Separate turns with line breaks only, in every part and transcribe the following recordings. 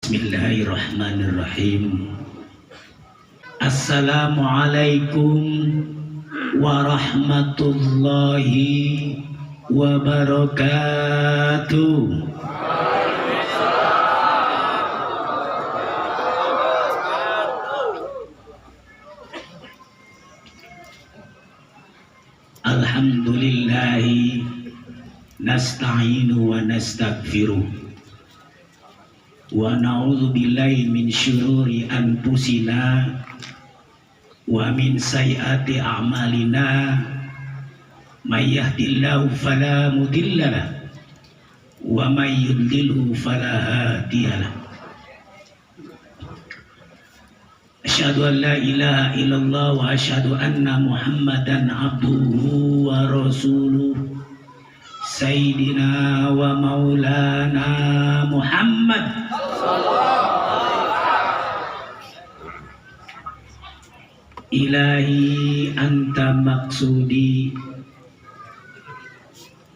Bismillahirrahmanirrahim. Assalamualaikum warahmatullahi wabarakatuh. Alhamdulillahi nasta'inu wa nastaghfiruh wa na'udzu billahi min syururi anfusina wa min sayyiati a'malina may yahdihillahu fala mudilla lahu wa may yudlilhu fala hadiya lahu. Asyhadu an la ilaha illallah wa asyhadu anna Muhammadan abduhu wa rasuluh. Sayyidina wa maulana Muhammad Ilahi anta maksudi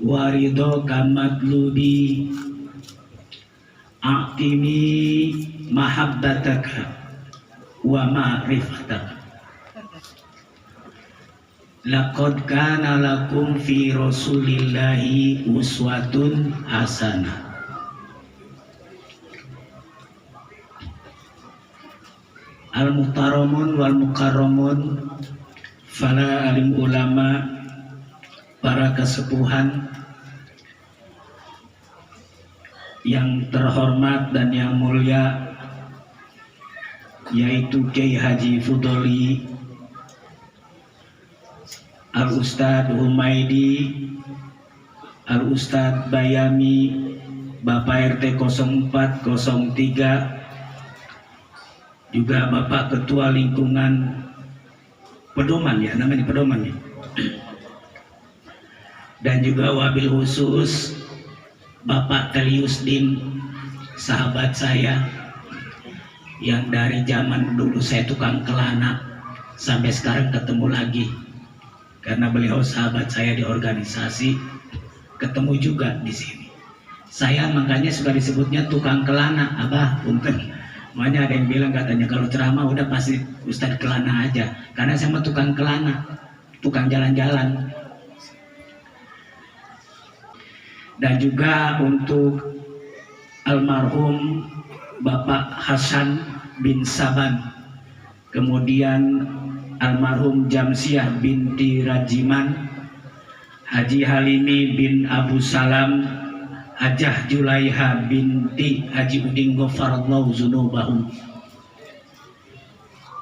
wa ridhoka matlubi a'tini mahabbataka wa ma'rifataka. Laqad kana lakum fi rasulillahi uswatun hasanah. Al-muhtaramun wal mukarramun, para alim ulama, para kesepuhan yang terhormat dan yang mulia, yaitu Kiai Haji Fudoli, Al-Ustadz Humaidi, Al-Ustadz Bayami, Bapak RT 0403, juga Bapak Ketua Lingkungan Pedoman, ya namanya Pedoman ya, dan juga wabil khusus Bapak Teliusdin, sahabat saya yang dari zaman dulu saya tukang kelana sampai sekarang ketemu lagi. Karena beliau sahabat saya di organisasi, ketemu juga di sini. Saya makanya suka disebutnya tukang kelana, Abah, punten. Makanya ada yang bilang katanya kalau ceramah udah pasti Ustadz kelana aja. Karena saya mah tukang kelana, tukang jalan-jalan. Dan juga untuk almarhum Bapak Hasan bin Saban, kemudian almarhum Jamsiah binti Rajiman, Haji Halimi bin Abu Salam, Hajah Julaiha binti Haji Udin Ghafarallahu dzunubahum.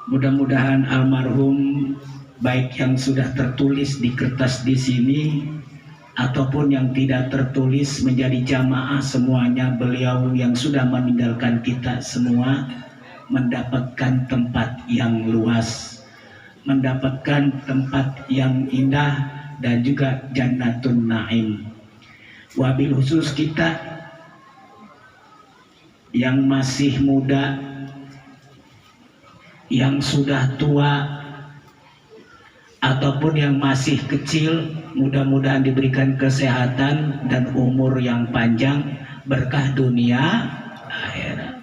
Mudah-mudahan almarhum baik yang sudah tertulis di kertas di sini ataupun yang tidak tertulis menjadi jamaah semuanya, beliau yang sudah meninggalkan kita semua mendapatkan tempat yang luas, mendapatkan tempat yang indah dan juga Jannatun Naim. Wabil khusus kita yang masih muda, yang sudah tua ataupun yang masih kecil, mudah-mudahan diberikan kesehatan dan umur yang panjang, berkah dunia akhirat.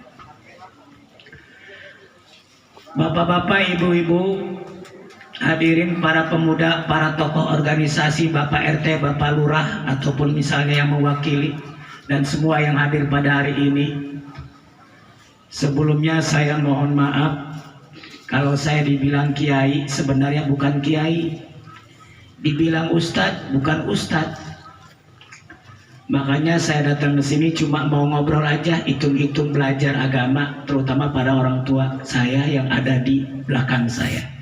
Bapak-bapak, ibu-ibu, hadirin para pemuda, para tokoh organisasi, Bapak RT, Bapak Lurah, ataupun misalnya yang mewakili, dan semua yang hadir pada hari ini. Sebelumnya saya mohon maaf kalau saya dibilang kiai, sebenarnya bukan kiai. Dibilang ustadz, bukan ustadz. Makanya saya datang ke sini cuma mau ngobrol aja, hitung-hitung belajar agama, terutama pada orang tua saya yang ada di belakang saya.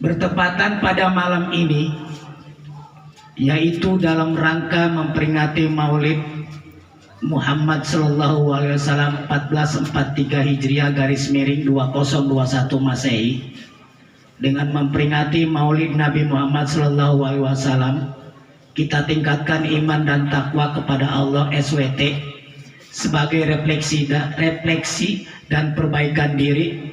Bertepatan pada malam ini, yaitu dalam rangka memperingati Maulid Muhammad Sallallahu Alaihi Wasallam 1443 Hijriah _2021 Masehi, dengan memperingati Maulid Nabi Muhammad Sallallahu Alaihi Wasallam, kita tingkatkan iman dan takwa kepada Allah SWT sebagai refleksi dan perbaikan diri.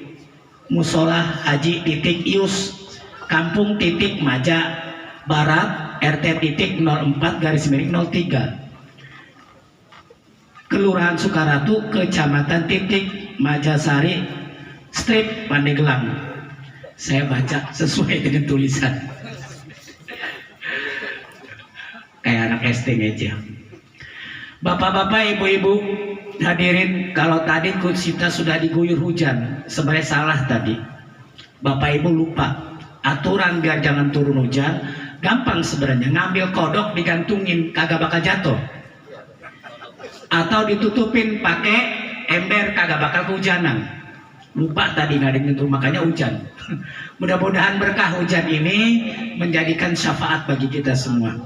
Musola Haji Titik Ius, Kampung Titik Maja Barat, RT titik 04 _03. Kelurahan Sukaratu, Kecamatan Titik, Majasari, Strip, Pandeglang. Saya baca sesuai dengan tulisan. Kayak anak SD aja. Bapak-bapak, ibu-ibu, hadirin, kalau tadi kita sudah diguyur hujan, sebenarnya salah tadi. Bapak ibu lupa aturan biar jangan turun hujan. Gampang sebenarnya, ngambil kodok digantungin kagak bakal jatuh, atau ditutupin pakai ember kagak bakal kehujanan. Lupa tadi nggak ada, makanya hujan. Mudah-mudahan berkah hujan ini menjadikan syafaat bagi kita semua.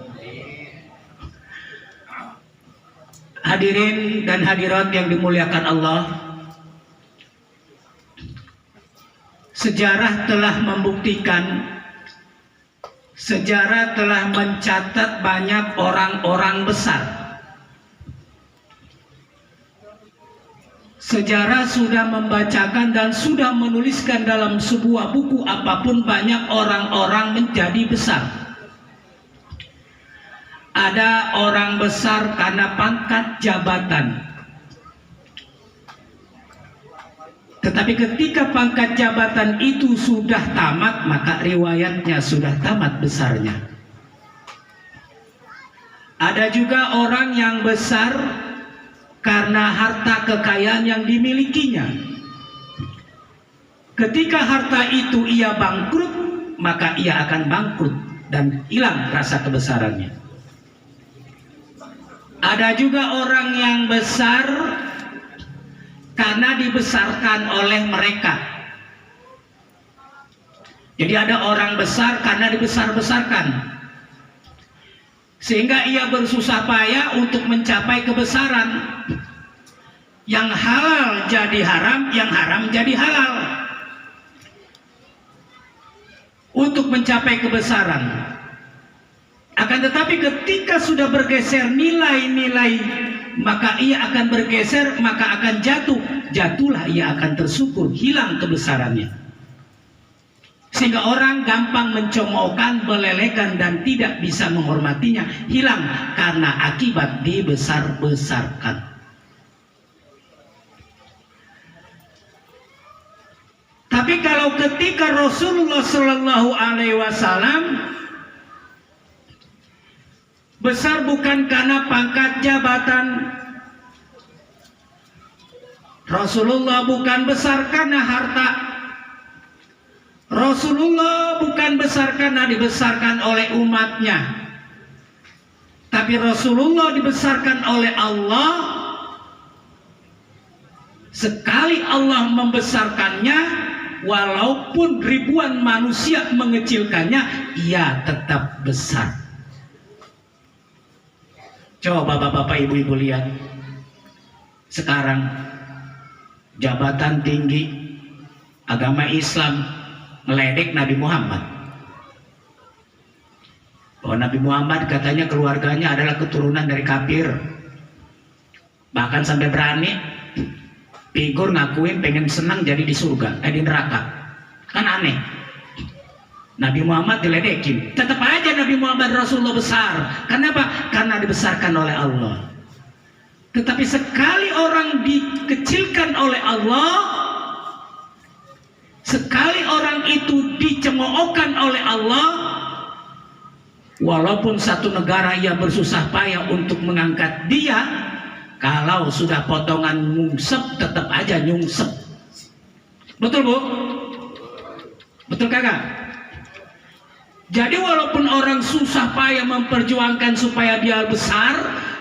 Hadirin dan hadirat yang dimuliakan Allah, sejarah telah membuktikan, sejarah telah mencatat banyak orang-orang besar. Sejarah sudah membacakan dan sudah menuliskan dalam sebuah buku apapun, banyak orang-orang menjadi besar. Ada orang besar karena pangkat jabatan. Tetapi ketika pangkat jabatan itu sudah tamat, maka riwayatnya sudah tamat besarnya. Ada juga orang yang besar karena harta kekayaan yang dimilikinya. Ketika harta itu ia bangkrut, maka ia akan bangkrut dan hilang rasa kebesarannya. Ada juga orang yang besar karena dibesarkan oleh mereka. Jadi ada orang besar karena dibesar-besarkan, sehingga ia bersusah payah untuk mencapai kebesaran. Yang halal jadi haram, yang haram jadi halal, untuk mencapai kebesaran. Akan tetapi ketika sudah bergeser nilai-nilai, maka ia akan bergeser, maka akan jatuh. Jatuhlah ia akan tersungkur, hilang kebesarannya. Sehingga orang gampang mencemoohkan, melelekan, dan tidak bisa menghormatinya. Hilang karena akibat dibesar-besarkan. Tapi kalau ketika Rasulullah Shallallahu Alaihi Wasallam besar bukan karena pangkat jabatan, Rasulullah bukan besar karena harta, Rasulullah bukan besar karena dibesarkan oleh umatnya, tapi Rasulullah dibesarkan oleh Allah. Sekali Allah membesarkannya, walaupun ribuan manusia mengecilkannya, ia tetap besar. Coba bapak-bapak, ibu-ibu lihat sekarang jabatan tinggi agama Islam meledek Nabi Muhammad. Bahwa Nabi Muhammad katanya keluarganya adalah keturunan dari kafir. Bahkan sampai berani figur ngakuin pengen senang jadi di surga, di neraka. Kan aneh. Nabi Muhammad diledekin, tetap aja Nabi Muhammad Rasulullah besar. Kenapa? Karena dibesarkan oleh Allah. Tetapi sekali orang dikecilkan oleh Allah, sekali orang itu dicemoohkan oleh Allah, walaupun satu negara ia bersusah payah untuk mengangkat dia, kalau sudah potongan nyungsep, tetap aja nyungsep. Betul bu? Betul kagak? Jadi walaupun orang susah payah memperjuangkan supaya dia besar,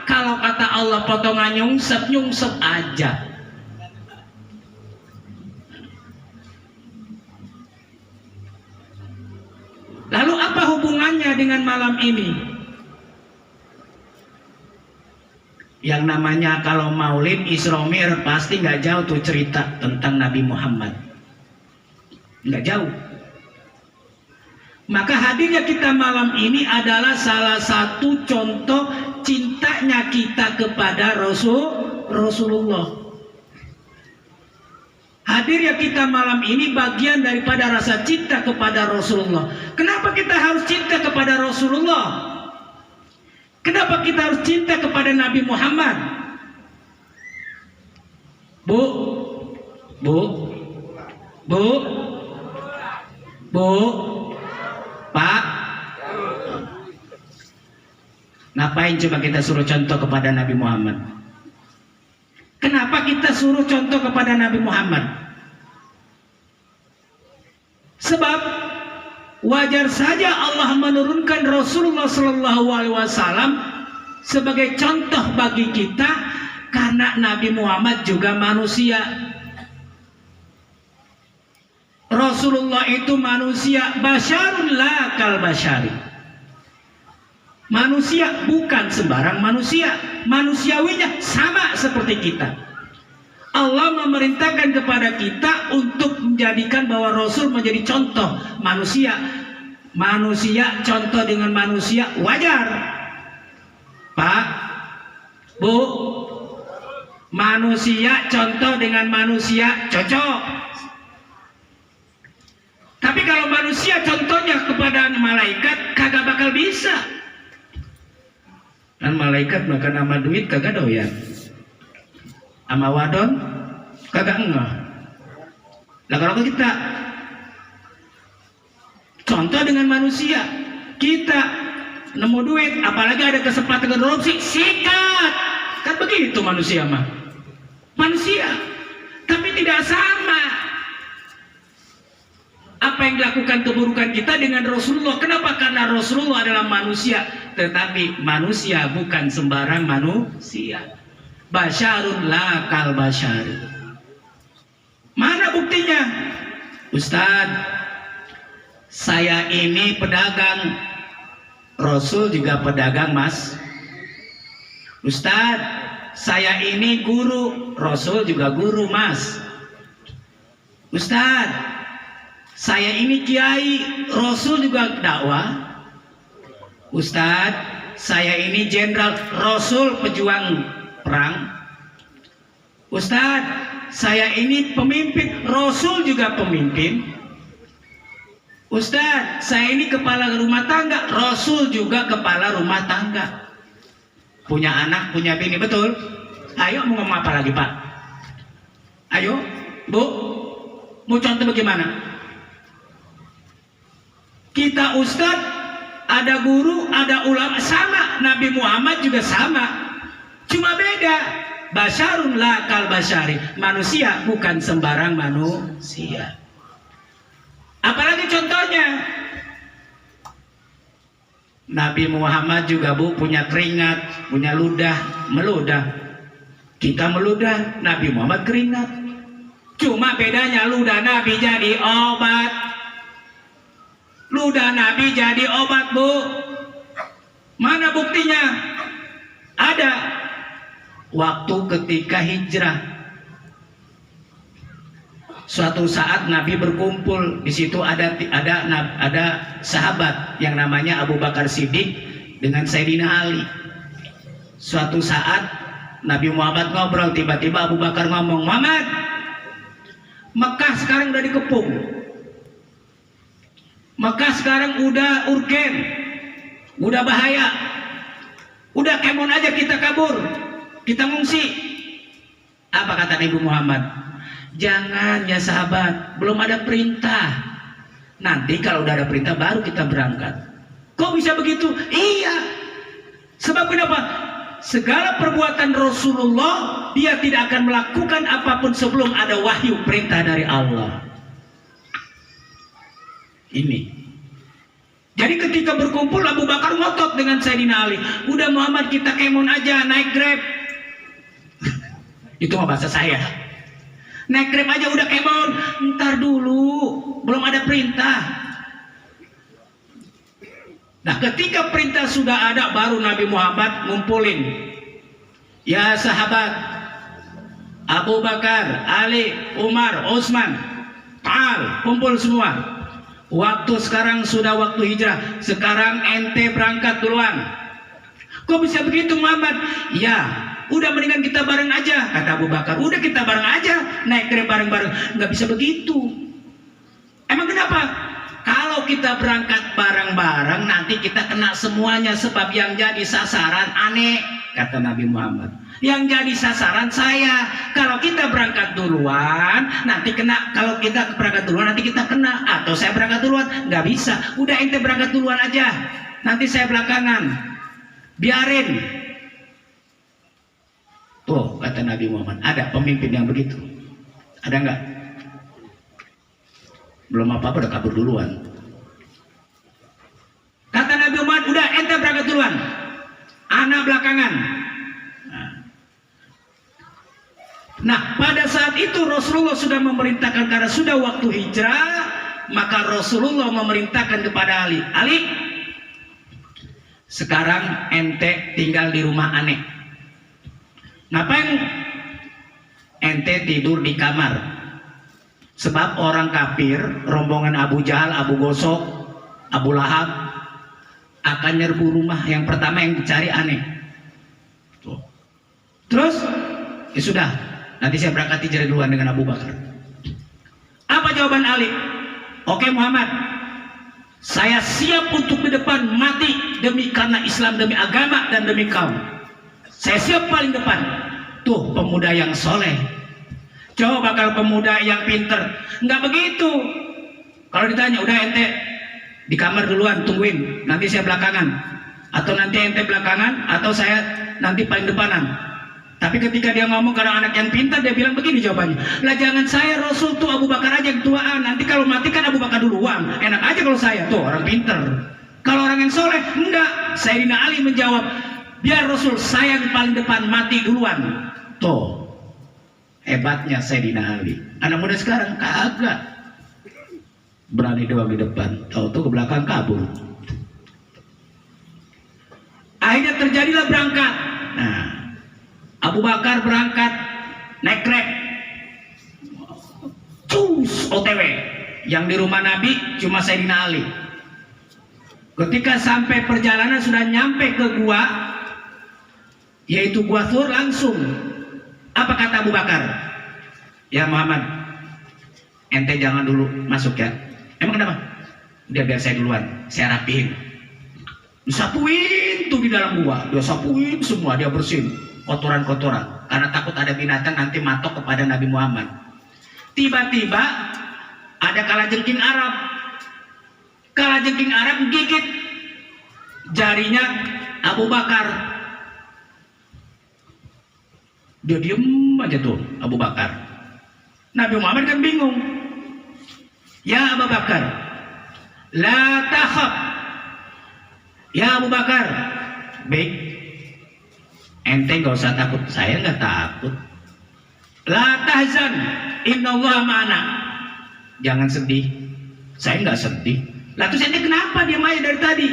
kalau kata Allah potongan nyungsep, nyungsep aja. Lalu apa hubungannya dengan malam ini? Yang namanya kalau Maulid Isra Mi'raj pasti nggak jauh tuh cerita tentang Nabi Muhammad, nggak jauh. Maka hadirnya kita malam ini adalah salah satu contoh cintanya kita kepada Rasulullah. Hadirnya kita malam ini bagian daripada rasa cinta kepada Rasulullah. Kenapa kita harus cinta kepada Rasulullah? Kenapa kita harus cinta kepada Nabi Muhammad? Bu, bu, bu, bu, Pak. Ngapain coba kita suruh contoh kepada Nabi Muhammad? Kenapa kita suruh contoh kepada Nabi Muhammad? Sebab wajar saja Allah menurunkan Rasulullah SAW sebagai contoh bagi kita, karena Nabi Muhammad juga manusia. Rasulullah itu manusia, basyarun la kal basyari. Manusia bukan sembarang manusia, manusiawinya sama seperti kita. Allah memerintahkan kepada kita untuk menjadikan bahwa Rasul menjadi contoh manusia. Manusia contoh dengan manusia wajar. Pak, Bu, manusia contoh dengan manusia cocok. Tapi kalau manusia contohnya kepada malaikat, kagak bakal bisa. Dan malaikat makan sama duit kagak doyan, sama wadon kagak ngeh. Nah kalau kita contoh dengan manusia, kita nemu duit, apalagi ada kesempatan korupsi, sikat. Kan begitu manusia mah. Manusia, tapi tidak sama apa yang dilakukan keburukan kita dengan Rasulullah. Kenapa? Karena Rasulullah adalah manusia, tetapi manusia bukan sembarang manusia. Basyarun la kal basyari. Mana buktinya? Ustadz, saya ini pedagang, Rasul juga pedagang, Mas. Ustadz, saya ini guru, Rasul juga guru, Mas. Ustadz, saya ini kiai, Rasul juga dakwah. Ustadz, saya ini jenderal, Rasul pejuang perang. Ustadz, saya ini pemimpin, Rasul juga pemimpin. Ustadz, saya ini kepala rumah tangga, Rasul juga kepala rumah tangga. Punya anak, punya bini, betul? Ayo mau ngomong apa lagi, Pak? Ayo, Bu, mau contoh bagaimana? Kita ustadz, ada guru, ada ulama, sama. Nabi Muhammad juga sama, cuma beda. Basyarun la kal basyari. Manusia bukan sembarang manusia. Apalagi contohnya, Nabi Muhammad juga, Bu, punya keringat, punya ludah, meludah. Kita meludah, Nabi Muhammad keringat. Cuma bedanya ludah Nabi jadi obat, ludah Nabi jadi obat, Bu. Mana buktinya? Ada. Waktu ketika hijrah, suatu saat Nabi berkumpul. Di situ ada sahabat yang namanya Abu Bakar Siddiq dengan Sayyidina Ali. Suatu saat Nabi Muhammad ngobrol, tiba-tiba Abu Bakar ngomong, Muhammad, Mekah sekarang udah dikepung. Mekah sekarang udah urgen, udah bahaya, udah kemon aja kita kabur, kita ngungsi. Apa kata Nabi Muhammad? Jangan ya sahabat, belum ada perintah. Nanti kalau udah ada perintah baru kita berangkat. Kok bisa begitu? Iya. Sebab kenapa? Segala perbuatan Rasulullah, dia tidak akan melakukan apapun sebelum ada wahyu perintah dari Allah. Ini. Jadi ketika berkumpul, Abu Bakar ngotot dengan Sayyidina Ali. Udah Muhammad, kita kemon aja, naik Grab. Itu mah bahasa saya. Naik Grab aja udah kemon. Ntar dulu, belum ada perintah. Nah ketika perintah sudah ada, baru Nabi Muhammad ngumpulin. Ya sahabat, Abu Bakar, Ali, Umar, Utsman, Ta'al, kumpul semua. Waktu sekarang sudah waktu hijrah. Sekarang ente berangkat duluan. Kok bisa begitu Muhammad? Ya, udah mendingan kita bareng aja, kata Abu Bakar. Udah kita bareng aja, naik Grab bareng-bareng. Nggak bisa begitu. Emang kenapa? Kalau kita berangkat bareng-bareng, nanti kita kena semuanya. Sebab yang jadi sasaran aneh. kata Nabi Muhammad. Yang jadi sasaran saya. Kalau kita berangkat duluan, nanti kena. Kalau kita berangkat duluan, nanti kita kena. Atau saya berangkat duluan, nggak bisa. Udah ente berangkat duluan aja. Nanti saya belakangan. Biarin. Tuh, kata Nabi Muhammad. Ada pemimpin yang begitu? Ada nggak? Belum apa-apa udah kabur duluan. Kata Nabi Muhammad, udah ente berangkat duluan. Anak belakangan. Nah, pada saat itu Rasulullah sudah memerintahkan, karena sudah waktu hijrah, maka Rasulullah memerintahkan kepada Ali, Ali, sekarang ente tinggal di rumah aneh. Ngapain ente tidur di kamar? Sebab orang kafir, rombongan Abu Jahal, Abu Gosok, Abu Lahab akan nyerbu rumah. Yang pertama yang dicari aneh. Terus ya sudah, nanti saya berangkat hijrah duluan dengan Abu Bakar. Apa jawaban Ali? Oke Muhammad, saya siap untuk di depan mati demi karena Islam, demi agama dan demi kaum. Saya siap paling depan. Tuh pemuda yang soleh. Coba kalau pemuda yang pinter, nggak begitu. Kalau ditanya, udah ente di kamar duluan, tungguin, nanti saya belakangan. Atau nanti ente belakangan, atau saya nanti paling depanan. Tapi ketika dia ngomong karena anak yang pintar, dia bilang begini jawabannya. Lah jangan saya, Rasul tuh Abu Bakar aja yang tuaan. Nanti kalau mati kan Abu Bakar duluan. Enak aja kalau saya, tuh orang pintar. Kalau orang yang soleh, enggak. Sayyidina Ali menjawab, biar Rasul saya yang paling depan mati duluan. Tuh, hebatnya Sayyidina Ali. Anak muda sekarang kagak. Berani doang di depan, tahu-tahu ke belakang kabur. Akhirnya terjadilah berangkat. Nah, Abu Bakar berangkat naik Grab, cus OTW. Yang di rumah Nabi cuma Sayyidina Ali. Ketika sampai perjalanan sudah nyampe ke gua, yaitu gua Thur, langsung apa kata Abu Bakar? Ya Muhammad, ente jangan dulu masuk ya. Emang kenapa? Udah biar saya duluan, saya rapihin. Disapuin tuh di dalam gua, dia sapuin semua, dia bersihin kotoran-kotoran, karena takut ada binatang nanti matok kepada Nabi Muhammad. Tiba-tiba ada kalajengking Arab. Kalajengking Arab gigit jarinya Abu Bakar. Dia diem aja tuh Abu Bakar. Nabi Muhammad kan bingung. Ya Abu Bakar, la takhaf. Ya Abu Bakar, baik, ente nggak usah takut, saya nggak takut. La tahzan, innallaha ma'ana. Jangan sedih, saya nggak sedih. Lah terus ente kenapa diam aja dari tadi?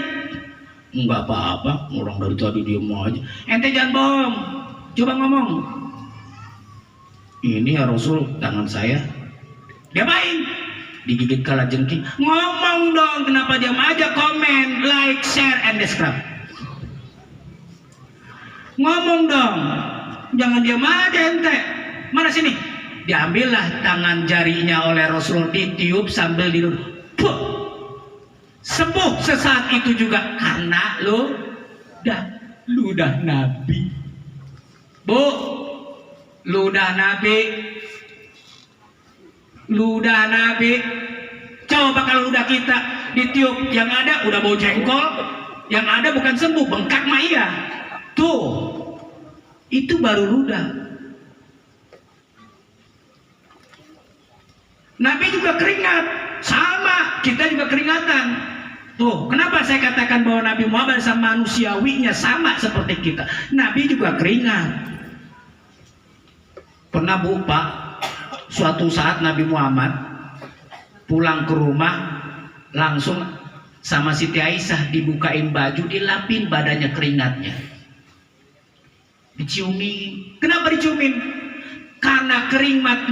Nggak apa-apa, orang dari tadi diam aja. Ente jangan bohong, coba ngomong. Ini ya Rasul, tangan saya. Diapain? Digigit kalajengking. Ngomong dong, kenapa diam aja? Komen, like, share, and subscribe. Ngomong dong, jangan diam aja ente. Mana sini? Diambillah tangan jarinya oleh Rasul, ditiup sambil tidur. Puh, sembuh sesaat itu juga karena ludah Nabi. Bu, ludah Nabi. Ludah Nabi. Coba kalau ludah kita ditiup, yang ada udah bau jengkol, yang ada bukan sembuh, bengkak mah iya. Tuh, itu baru ludah. Nabi juga keringat, sama kita juga keringatan. Tuh, kenapa saya katakan bahwa Nabi Muhammad sama manusiawinya sama seperti kita. Nabi juga keringat. Pernah Bu Pak, suatu saat Nabi Muhammad pulang ke rumah, langsung sama Siti Aisyah dibukain baju, dilapin badannya keringatnya, diciumin. Kenapa diciumin? Karena keringat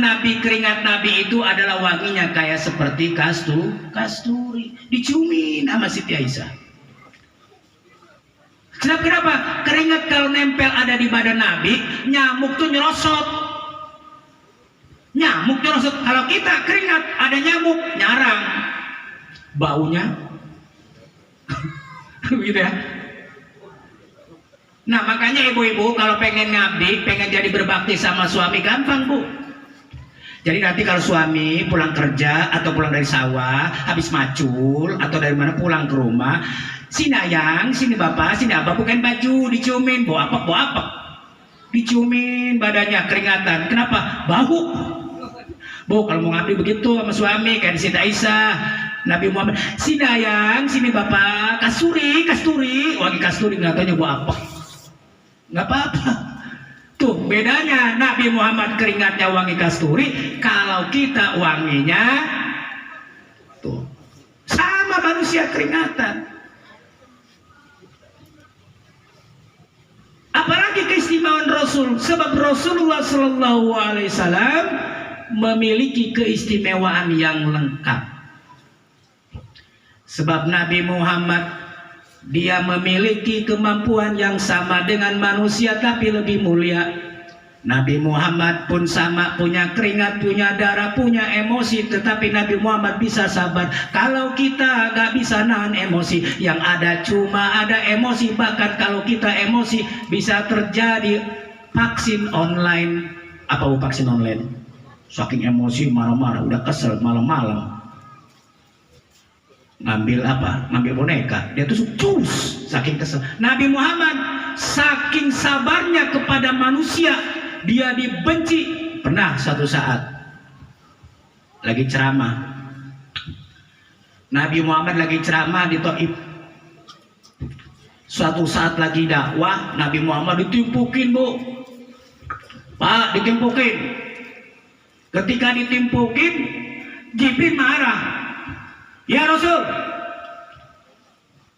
Nabi itu adalah wanginya kayak seperti kasturi. Diciumin sama Siti Aisyah. Kenapa? Keringat kalau nempel ada di badan Nabi, nyamuk tuh nyerosot. Nyamuk nyerosot. Kalau kita keringat ada nyamuk, nyarang baunya. Begitu ya. Nah makanya ibu-ibu kalau pengen ngabdi, pengen jadi berbakti sama suami gampang bu. Jadi nanti kalau suami pulang kerja atau pulang dari sawah, habis macul atau dari mana pulang ke rumah, sini ayang, sini bapak, sini abah, bukain baju, diciumin, bawa apa, diciumin badannya keringatan. Kenapa? Bau. Bu kalau mau ngabdi begitu sama suami kayak di Siti Aisyah, Nabi Muhammad, sini ayang, sini bapak, kasturi, wangi kasturi, nggak taunya bawa apa? Nggak apa-apa. Tuh bedanya Nabi Muhammad keringatnya wangi kasturi, kalau kita wanginya tuh sama manusia keringatan. Apalagi keistimewaan Rasul, sebab Rasulullah Shallallahu Alaihi Wasallam memiliki keistimewaan yang lengkap. Sebab Nabi Muhammad dia memiliki kemampuan yang sama dengan manusia tapi lebih mulia. Nabi Muhammad pun sama, punya keringat, punya darah, punya emosi, tetapi Nabi Muhammad bisa sabar. Kalau kita gak bisa nahan emosi, yang ada cuma ada emosi. Bahkan kalau kita emosi bisa terjadi vaksin online. Apa vaksin online? Saking emosi marah-marah, udah kesel malam-malam ngambil apa? Ngambil boneka. Dia tuh cus, saking kesel. Nabi Muhammad saking sabarnya kepada manusia, dia dibenci. Pernah suatu saat lagi ceramah, Nabi Muhammad lagi ceramah di Taif. Suatu saat lagi dakwah, Nabi Muhammad ditimpukin bu, Pak, ditimpukin. Ketika ditimpukin, Jibril marah. Ya Rasul,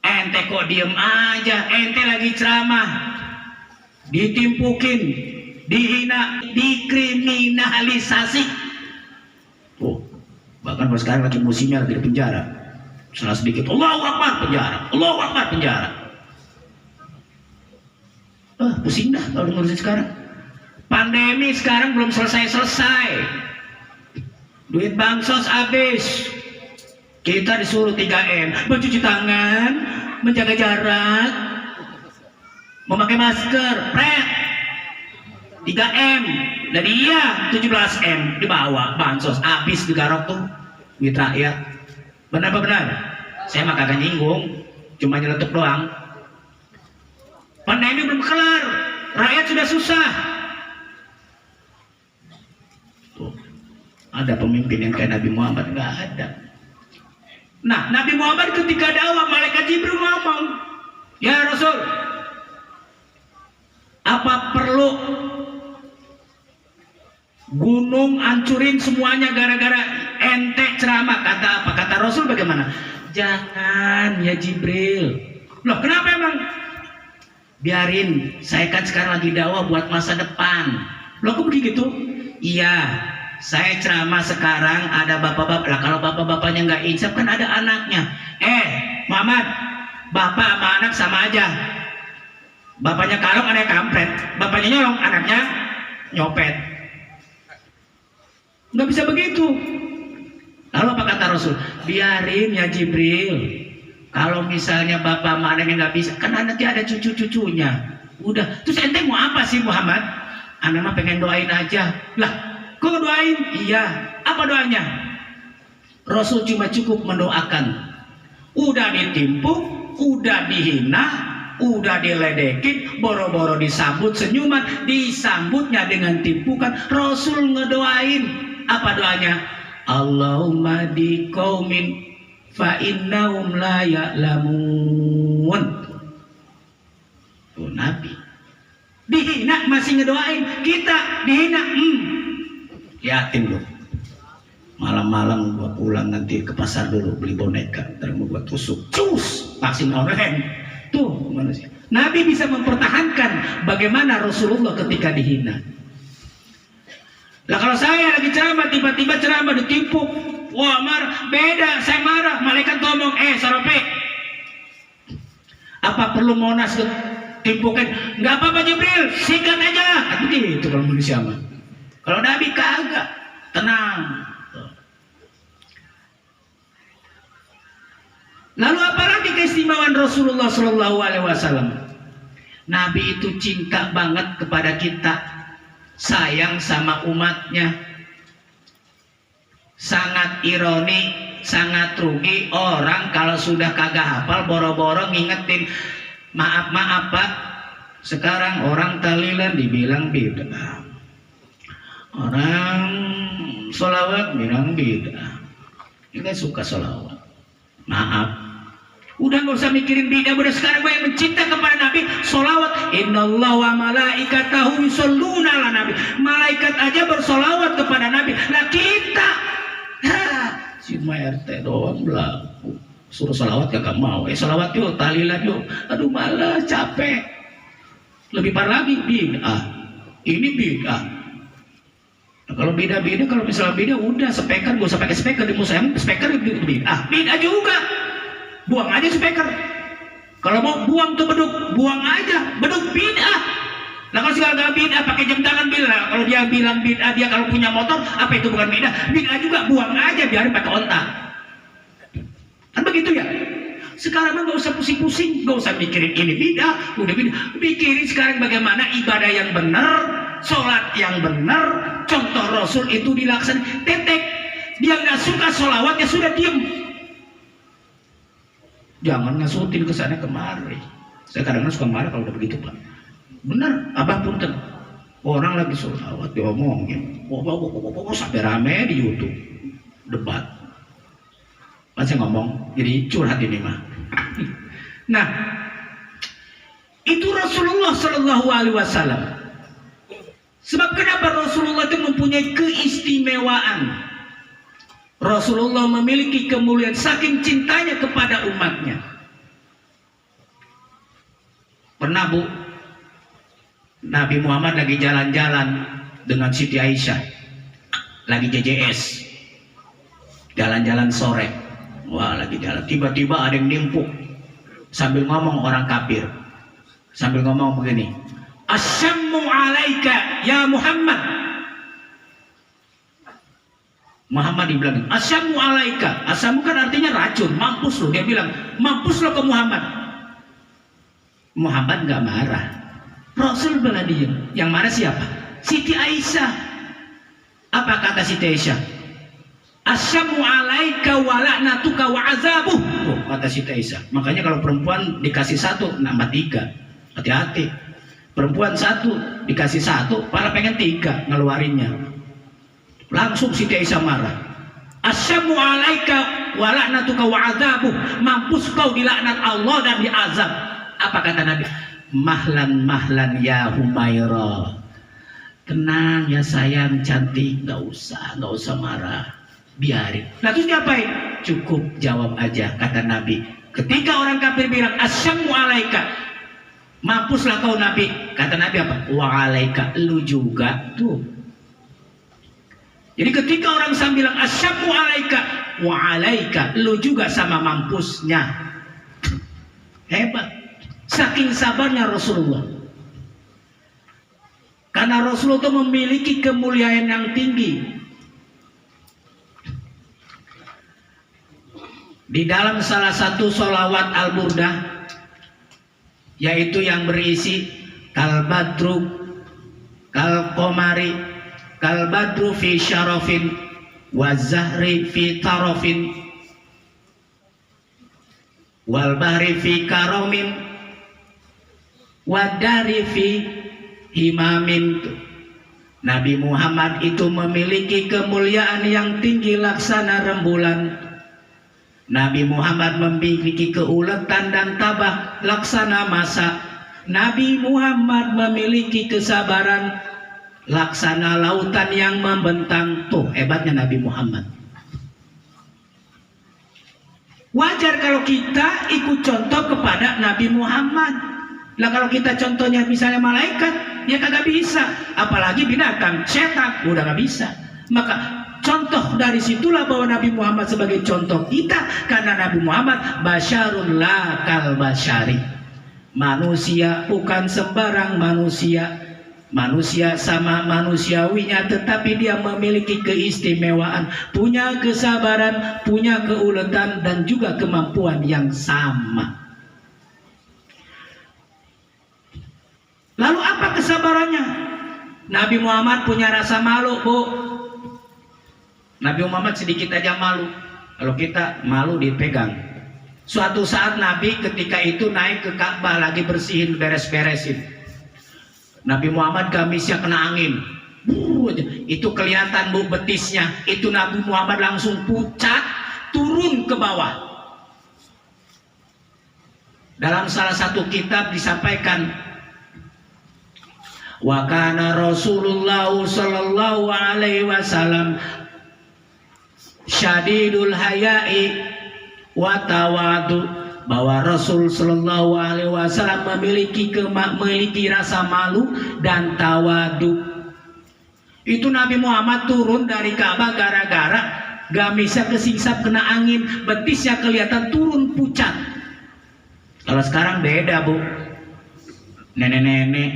ente kok diem aja, ente lagi ceramah, ditimpukin, dihina, dikriminalisasi. Oh, bahkan sekarang lagi musimnya lagi di penjara. Salah sedikit, Allahu Akbar penjara, Allahu Akbar penjara. Pusing dah kalau ngurusin sekarang. Pandemi sekarang belum selesai-selesai. Duit bansos habis. Kita disuruh 3M, mencuci tangan, menjaga jarak, memakai masker, 3M, dan iya 17M dibawa bansos, habis digarok tuh duit rakyat. Benar apa benar? Saya mah kagak nyinggung, cuma nyeletuk doang. Pandemi belum kelar, rakyat sudah susah. Tuh, ada pemimpin yang kayak Nabi Muhammad? Nggak ada. Nah, Nabi Muhammad ketika dakwah, malaikat Jibril ngomong, ya Rasul, apa perlu gunung hancurin semuanya gara-gara ente ceramah? Kata apa? Kata Rasul bagaimana? Jangan ya Jibril. Loh kenapa emang? Biarin, saya kan sekarang lagi dakwah buat masa depan. Loh kok begitu? Iya, saya ceramah sekarang ada bapak-bapak. Lah kalau bapak-bapaknya nggak insaf kan ada anaknya. Muhammad, bapak sama anak sama aja. Bapaknya kalong, anaknya kampret. Bapaknya nyolong, anaknya nyopet. Nggak bisa begitu. Lalu apa kata Rasul? Biarin ya Jibril. Kalau misalnya bapak sama anaknya nggak bisa, kan anaknya ada cucu-cucunya. Udah, terus ente mau apa sih Muhammad? Anak mah pengen doain aja. Lah, kok doain? Iya. Apa doanya? Rasul cuma cukup mendoakan. Udah ditimpuk, udah dihina, udah diledekin, boro-boro disambut senyuman, disambutnya dengan timpukan. Rasul ngedoain. Apa doanya? Allahumma di qaumin fa innahum la ya'lamun. Tuh Nabi dihina masih ngedoain, kita dihina yatim loh. Malam-malam gua pulang nanti ke pasar dulu beli boneka, ntar mau gua tusuk, cus, vaksin online. Tuh manusia. Nabi bisa mempertahankan bagaimana Rasulullah ketika dihina. Lah kalau saya lagi ceramah, tiba-tiba ceramah ditimpuk, wah marah, beda, saya marah, malaikat ngomong, Sarope, apa perlu Monas timpukin? Nggak apa-apa Jibril, sikat aja. Begitu kalau manusia mah. Kalau Nabi kagak, tenang. Lalu apalagi keistimewaan Rasulullah Shallallahu Alaihi Wasallam? Nabi itu cinta banget kepada kita, sayang sama umatnya. Sangat ironi, sangat rugi orang kalau sudah kagak hafal boro-boro ngingetin. Maaf Pak, sekarang orang tahlilan dibilang bid'ah, orang sholawat bilang bid'ah. Ini suka sholawat. Maaf, udah nggak usah mikirin bid'ah. Udah sekarang gue yang mencinta kepada Nabi, sholawat. Innallaha wa malaikatahu yusholluna ala nabi. Malaikat aja bersolawat kepada Nabi. Lah kita, si RT doang belaku. Suruh sholawat kagak mau. Sholawat yuk, tahlilan yuk. Aduh malah capek. Lebih parah lagi, bid'ah. Ini bid'ah. Nah, kalau beda-beda, kalau misalnya beda, udah speaker, gak usah pakai speaker di museum, speaker bid'ah. Bid'ah juga. Buang aja speaker. Kalau mau buang tuh beduk, buang aja. Beduk bid'ah. Nah kalau segala bid'ah pakai jam tangan bilang. Kalau dia bilang bid'ah, dia kalau punya motor, apa itu bukan bid'ah? Bid'ah juga, buang aja, biarin pakai otak. Kan begitu ya? Sekarang mah gak usah pusing-pusing, gak usah mikirin ini bid'ah, udah bid'ah. Mikirin sekarang bagaimana ibadah yang benar, sholat yang benar, contoh Rasul itu dilaksanakan. Tetek, dia nggak suka sholawat, ya sudah diem. Jangan ngasutin ke sana kemari. Saya kadang-kadang suka marah kalau udah begitu Pak. Benar, abah punten. Orang lagi sholawat diomongin, sampai rame di YouTube, debat. Pas saya ngomong, jadi curhat ini mah. Nah, itu Rasulullah Shallallahu Alaihi Wasallam. Sebab kenapa Rasulullah itu mempunyai keistimewaan? Rasulullah memiliki kemuliaan saking cintanya kepada umatnya. Pernah Bu, Nabi Muhammad lagi jalan-jalan dengan Siti Aisyah, lagi JJS, jalan-jalan sore. Wah, lagi jalan, tiba-tiba ada yang nimpuk sambil ngomong orang kafir, sambil ngomong begini, Asyammu alaika ya Muhammad. Muhammad dibilang Asyammu alaika. Asyammu kan artinya racun, mampus lo. Dia bilang mampus lo ke Muhammad. Muhammad nggak marah, Rasul bela diem. Yang marah siapa? Siti Aisyah. Apa kata Siti Aisyah? Asyammu alaika wa la'natuka wa azabuh. Oh, kata Siti Aisyah. Makanya kalau perempuan dikasih satu nambah tiga, hati-hati. Perempuan satu dikasih satu, malah pengen tiga ngeluarinnya. Langsung Siti Aisyah marah. Asyammu alaika wa la'natuka wa azabuh. Mampus kau dilaknat Allah dan diazab. Apa kata Nabi? Mahlan mahlan ya Humairah. Tenang ya sayang cantik, nggak usah marah, biarin. Nah terus diapain? Cukup jawab aja, kata Nabi. Ketika orang kafir bilang asyammu alaika, mampuslah kau Nabi. Kata Nabi apa? Wa alaika, lu juga tuh. Jadi ketika orang Islam bilang asyammu alaika wa alaika, lu juga sama mampusnya. Hebat. Saking sabarnya Rasulullah. Karena Rasulullah itu memiliki kemuliaan yang tinggi. Di dalam salah satu sholawat Al-Burdah, yaitu yang berisi kal badru kal qamari kal badru fi syarafin wa zahri fi tarafin wal bahri fi karamin wa dari fi himamin. Nabi Muhammad itu memiliki kemuliaan yang tinggi laksana rembulan. Nabi Muhammad memiliki keuletan dan tabah laksana masa. Nabi Muhammad memiliki kesabaran laksana lautan yang membentang. Tuh hebatnya Nabi Muhammad. Wajar kalau kita ikut contoh kepada Nabi Muhammad. Lah kalau kita contohnya misalnya malaikat, ya kagak bisa. Apalagi binatang, setan, udah gak bisa. Maka contoh dari situlah bahwa Nabi Muhammad sebagai contoh kita. Karena Nabi Muhammad basyarun la kal basyari. Manusia bukan sembarang manusia. Manusia sama manusiawinya, tetapi dia memiliki keistimewaan, punya kesabaran, punya keuletan, dan juga kemampuan yang sama. Nabi Muhammad punya rasa malu, Bu. Nabi Muhammad sedikit aja malu. Kalau kita malu dipegang. Suatu saat Nabi ketika itu naik ke Ka'bah lagi bersihin, beres-beresin. Nabi Muhammad gamisnya kena angin. Itu kelihatan, Bu, betisnya. Itu Nabi Muhammad langsung pucat turun ke bawah. Dalam salah satu kitab disampaikan, wa kana Rasulullah sallallahu alaihi wasallam syadidul haya'i wa tawadu, bahwa Rasul sallallahu alaihi wasallam memiliki rasa malu dan tawadu. Itu Nabi Muhammad turun dari Ka'bah gara-gara gamisnya kesisap kena angin, betisnya kelihatan turun pucat. Kalau sekarang beda, Bu. Nenek-nenek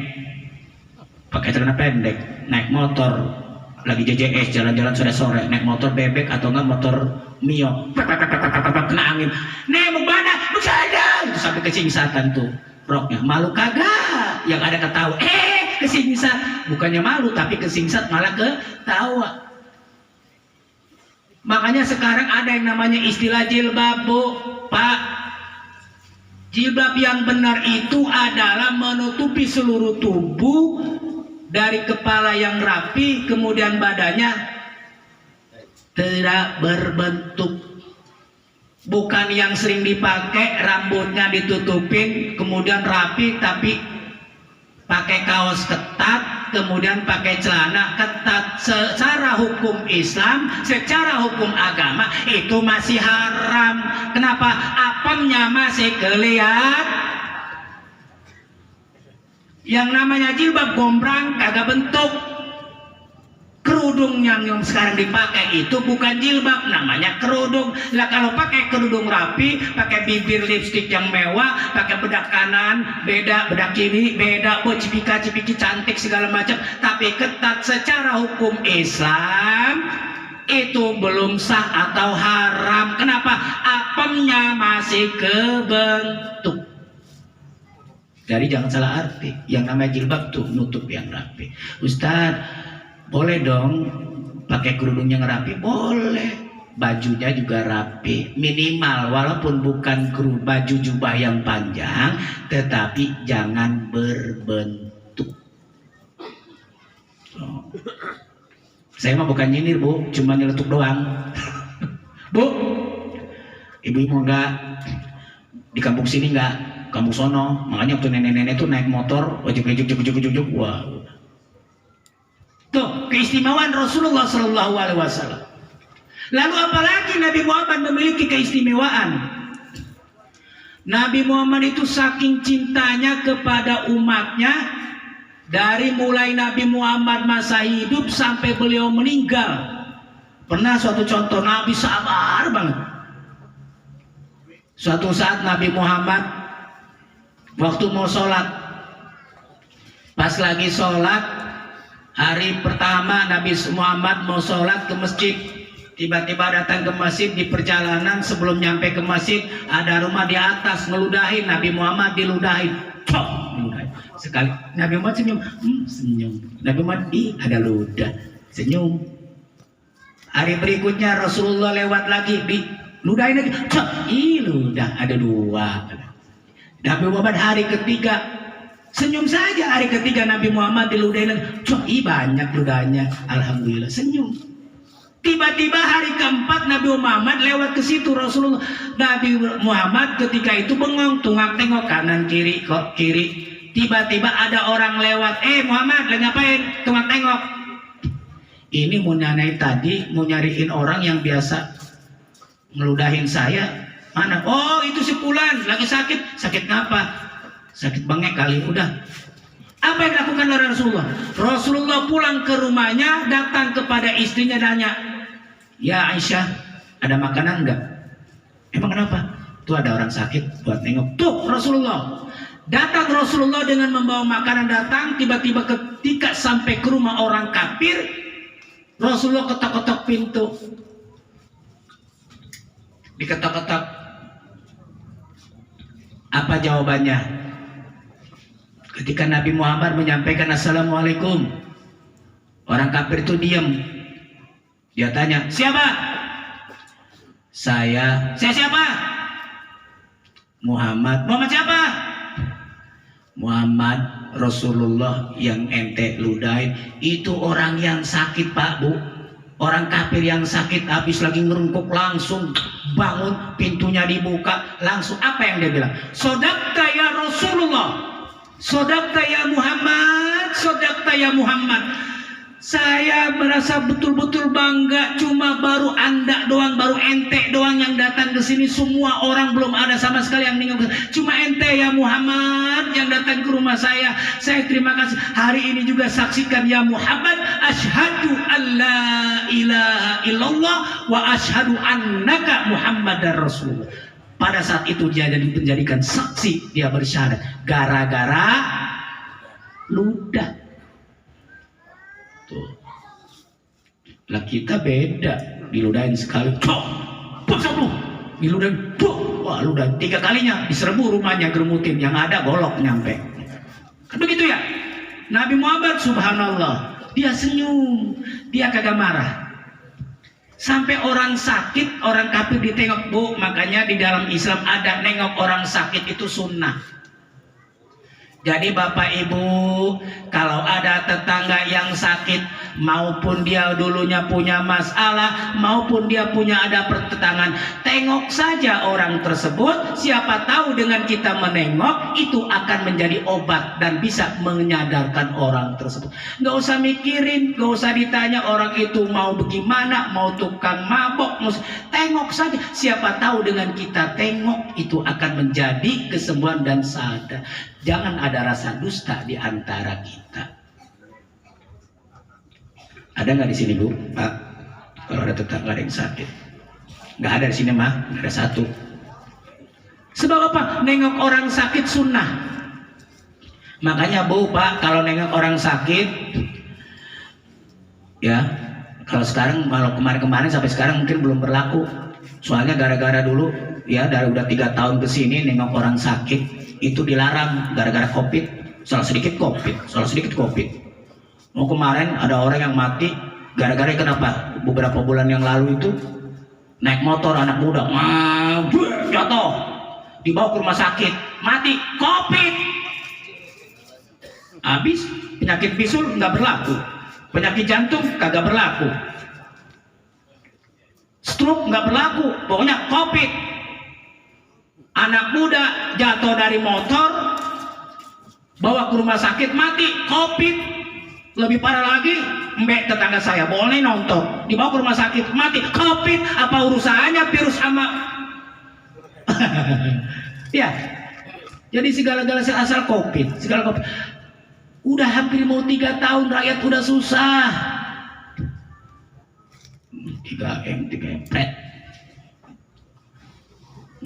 pakai celana pendek, naik motor, lagi JJS jalan-jalan sore-sore, naik motor bebek atau enggak motor Mio, kena angin. Nih mau mana? Bersada. Itu sampai kesingsatan tuh roknya. Malu kagak? Yang ada ketawa. Kesingsat. Bukannya malu tapi kesingsat malah ketawa. Makanya sekarang ada yang namanya istilah jilbab, Bu. Pak, jilbab yang benar itu adalah menutupi seluruh tubuh dari kepala yang rapi, kemudian badannya tidak berbentuk. Bukan yang sering dipakai, rambutnya ditutupin, kemudian rapi tapi pakai kaos ketat, kemudian pakai celana ketat. Secara hukum Islam, secara hukum agama itu masih haram. Kenapa? Apemnya masih kelihatan. Yang namanya jilbab gombrang kagak bentuk. Kerudung yang sekarang dipakai itu bukan jilbab, namanya kerudung. Lah kalau pakai kerudung rapi, pakai bibir lipstik yang mewah, pakai bedak kanan beda, bedak kiri beda, cipika-cipiki cantik segala macam, tapi ketat secara hukum Islam itu belum sah atau haram. Kenapa? Apemnya masih kebentuk. Jadi jangan salah arti. Yang namanya jilbab tuh nutup yang rapi. Ustadz, boleh dong pakai kerudung yang rapi? Boleh. Bajunya juga rapi. Minimal walaupun bukan baju jubah yang panjang, tetapi jangan berbentuk. Saya mah bukan nyindir, Bu, cuma nyeletuk doang. Bu, ibu-ibu enggak di kampung sini enggak, kampung sono, makanya waktu nenek-nenek tuh naik motor ojek-ojek, wah. Tuh keistimewaan Rasulullah Shallallahu Alaihi Wasallam. Lalu apalagi Nabi Muhammad memiliki keistimewaan. Nabi Muhammad itu saking cintanya kepada umatnya, dari mulai Nabi Muhammad masa hidup sampai beliau meninggal. Pernah suatu contoh, Nabi sabar banget. Suatu saat Nabi Muhammad waktu mau sholat, pas lagi sholat hari pertama Nabi Muhammad mau sholat ke masjid, tiba-tiba datang ke masjid. Di perjalanan sebelum nyampe ke masjid ada rumah di atas, ngeludahin. Nabi Muhammad diludahin. Sekali Nabi Muhammad senyum, senyum. Nabi Muhammad ada ludah, senyum. Hari berikutnya Rasulullah lewat lagi, diludahin lagi. Ludah ada dua. Nabi Muhammad hari ketiga senyum saja. Hari ketiga Nabi Muhammad diludahin lagi. Banyak ludahnya. Alhamdulillah senyum. Tiba-tiba hari keempat Nabi Muhammad lewat ke situ Rasulullah. Nabi Muhammad ketika itu bengong, tungak tengok kanan kiri kok kiri. Tiba-tiba ada orang lewat. Muhammad lagi ngapain? Tungak tengok. Ini mau nyanain tadi, mau nyariin orang yang biasa ngeludahin saya. Mana? Oh itu si Fulan lagi sakit. Sakit ngapa? Sakit bengek kali. Udah. Apa yang dilakukan oleh Rasulullah? Rasulullah pulang ke rumahnya, datang kepada istrinya, nanya, ya Aisyah, ada makanan enggak? Emang kenapa? Tuh ada orang sakit, buat nengok. Tuh Rasulullah. Datang Rasulullah dengan membawa makanan, datang. Tiba-tiba ketika sampai ke rumah orang kafir, Rasulullah ketok-ketok pintu. Diketok-ketok. Apa jawabannya? Ketika Nabi Muhammad menyampaikan Assalamualaikum, Orang kafir itu diam. Dia tanya, siapa? Saya siapa? Muhammad. Muhammad siapa? Muhammad Rasulullah yang ente ludahin. Itu orang yang sakit Pak Bu. Orang kafir yang sakit habis lagi ngerungkuk langsung bangun, pintunya dibuka, langsung apa yang dia bilang? Sodakta ya Rasulullah, sodakta ya Muhammad, sodakta ya Muhammad. Saya merasa betul-betul bangga, cuma baru Anda doang, baru ente doang yang datang ke sini. Semua orang belum ada sama sekali yang nengok. Cuma ente ya Muhammad yang datang ke rumah saya. Saya terima kasih. Hari ini juga saksikan ya Muhammad, asyhadu alla ilaha illallah wa asyhadu annaka Muhammadar Rasulullah. Pada saat itu dia menjadikan saksi, dia bersyahadat gara-gara ludah. Tuh. Lah kita beda, diludahin sekali, diludahin, wah ludah 3 kalinya, diserbu rumahnya germutin, yang ada golok nyampe. Kan begitu ya? Nabi Muhammad subhanallah, dia senyum, dia kagak marah. Sampai orang sakit, orang kafir ditengok Bu, makanya di dalam Islam ada nengok orang sakit itu sunnah. Jadi Bapak Ibu, kalau ada tetangga yang sakit, maupun dia dulunya punya masalah, maupun dia punya ada pertentangan, tengok saja orang tersebut. Siapa tahu dengan kita menengok, itu akan menjadi obat dan bisa menyadarkan orang tersebut. Nggak usah mikirin, nggak usah ditanya orang itu mau bagaimana, mau tukang mabok, tengok saja. Siapa tahu dengan kita tengok, itu akan menjadi kesembuhan dan sadar. Jangan ada rasa dusta di antara kita. Ada nggak di sini Bu? Pak, kalau ada tetangga ada yang sakit, nggak ada di sini mah, nggak ada satu. Sebab apa? Nengok orang sakit sunnah. Makanya Bu, Pak, kalau nengok orang sakit, ya, kalau sekarang, kalau kemarin-kemarin sampai sekarang mungkin belum berlaku. Soalnya gara-gara dulu, ya, dari udah 3 tahun ke sini nengok orang sakit itu dilarang gara-gara COVID. Salah sedikit COVID. Mau kemarin ada orang yang mati gara-gara kenapa? Beberapa bulan yang lalu itu naik motor anak muda, jatuh, dibawa ke rumah sakit, mati, COVID. Habis penyakit bisul nggak berlaku, penyakit jantung kagak berlaku, stroke nggak berlaku, pokoknya COVID. Anak muda jatuh dari motor, bawa ke rumah sakit, mati, COVID. Lebih parah lagi, mbak tetangga saya boleh nonton, dibawa ke rumah sakit, mati, COVID. Apa urusannya virus sama ya? Jadi segala-gala asal COVID, segala COVID. Udah hampir mau 3 tahun, rakyat udah susah. 3M, pret.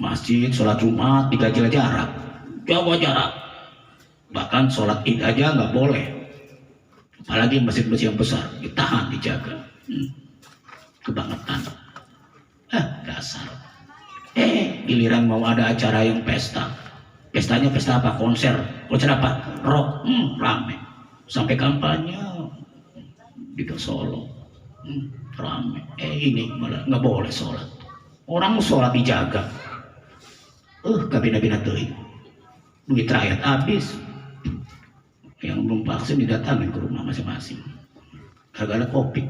Masjid, sholat Jumat dijaga jarak, jaga jarak. Bahkan sholat Id aja nggak boleh. Apalagi masjid-masjid yang besar, ditahan, dijaga. Kebangetan. Dasar. Giliran mau ada acara yang pesta. Pestanya pesta apa? Konser. Konser apa? Rock. Rame. Sampai kampanye di Solo. Rame. Ini malah nggak boleh sholat. Orang mau sholat dijaga. Kabina-bina teuing. Duit rakyat habis. Yang belum vaksin didatangin ke rumah masing-masing. Gara-gara COVID.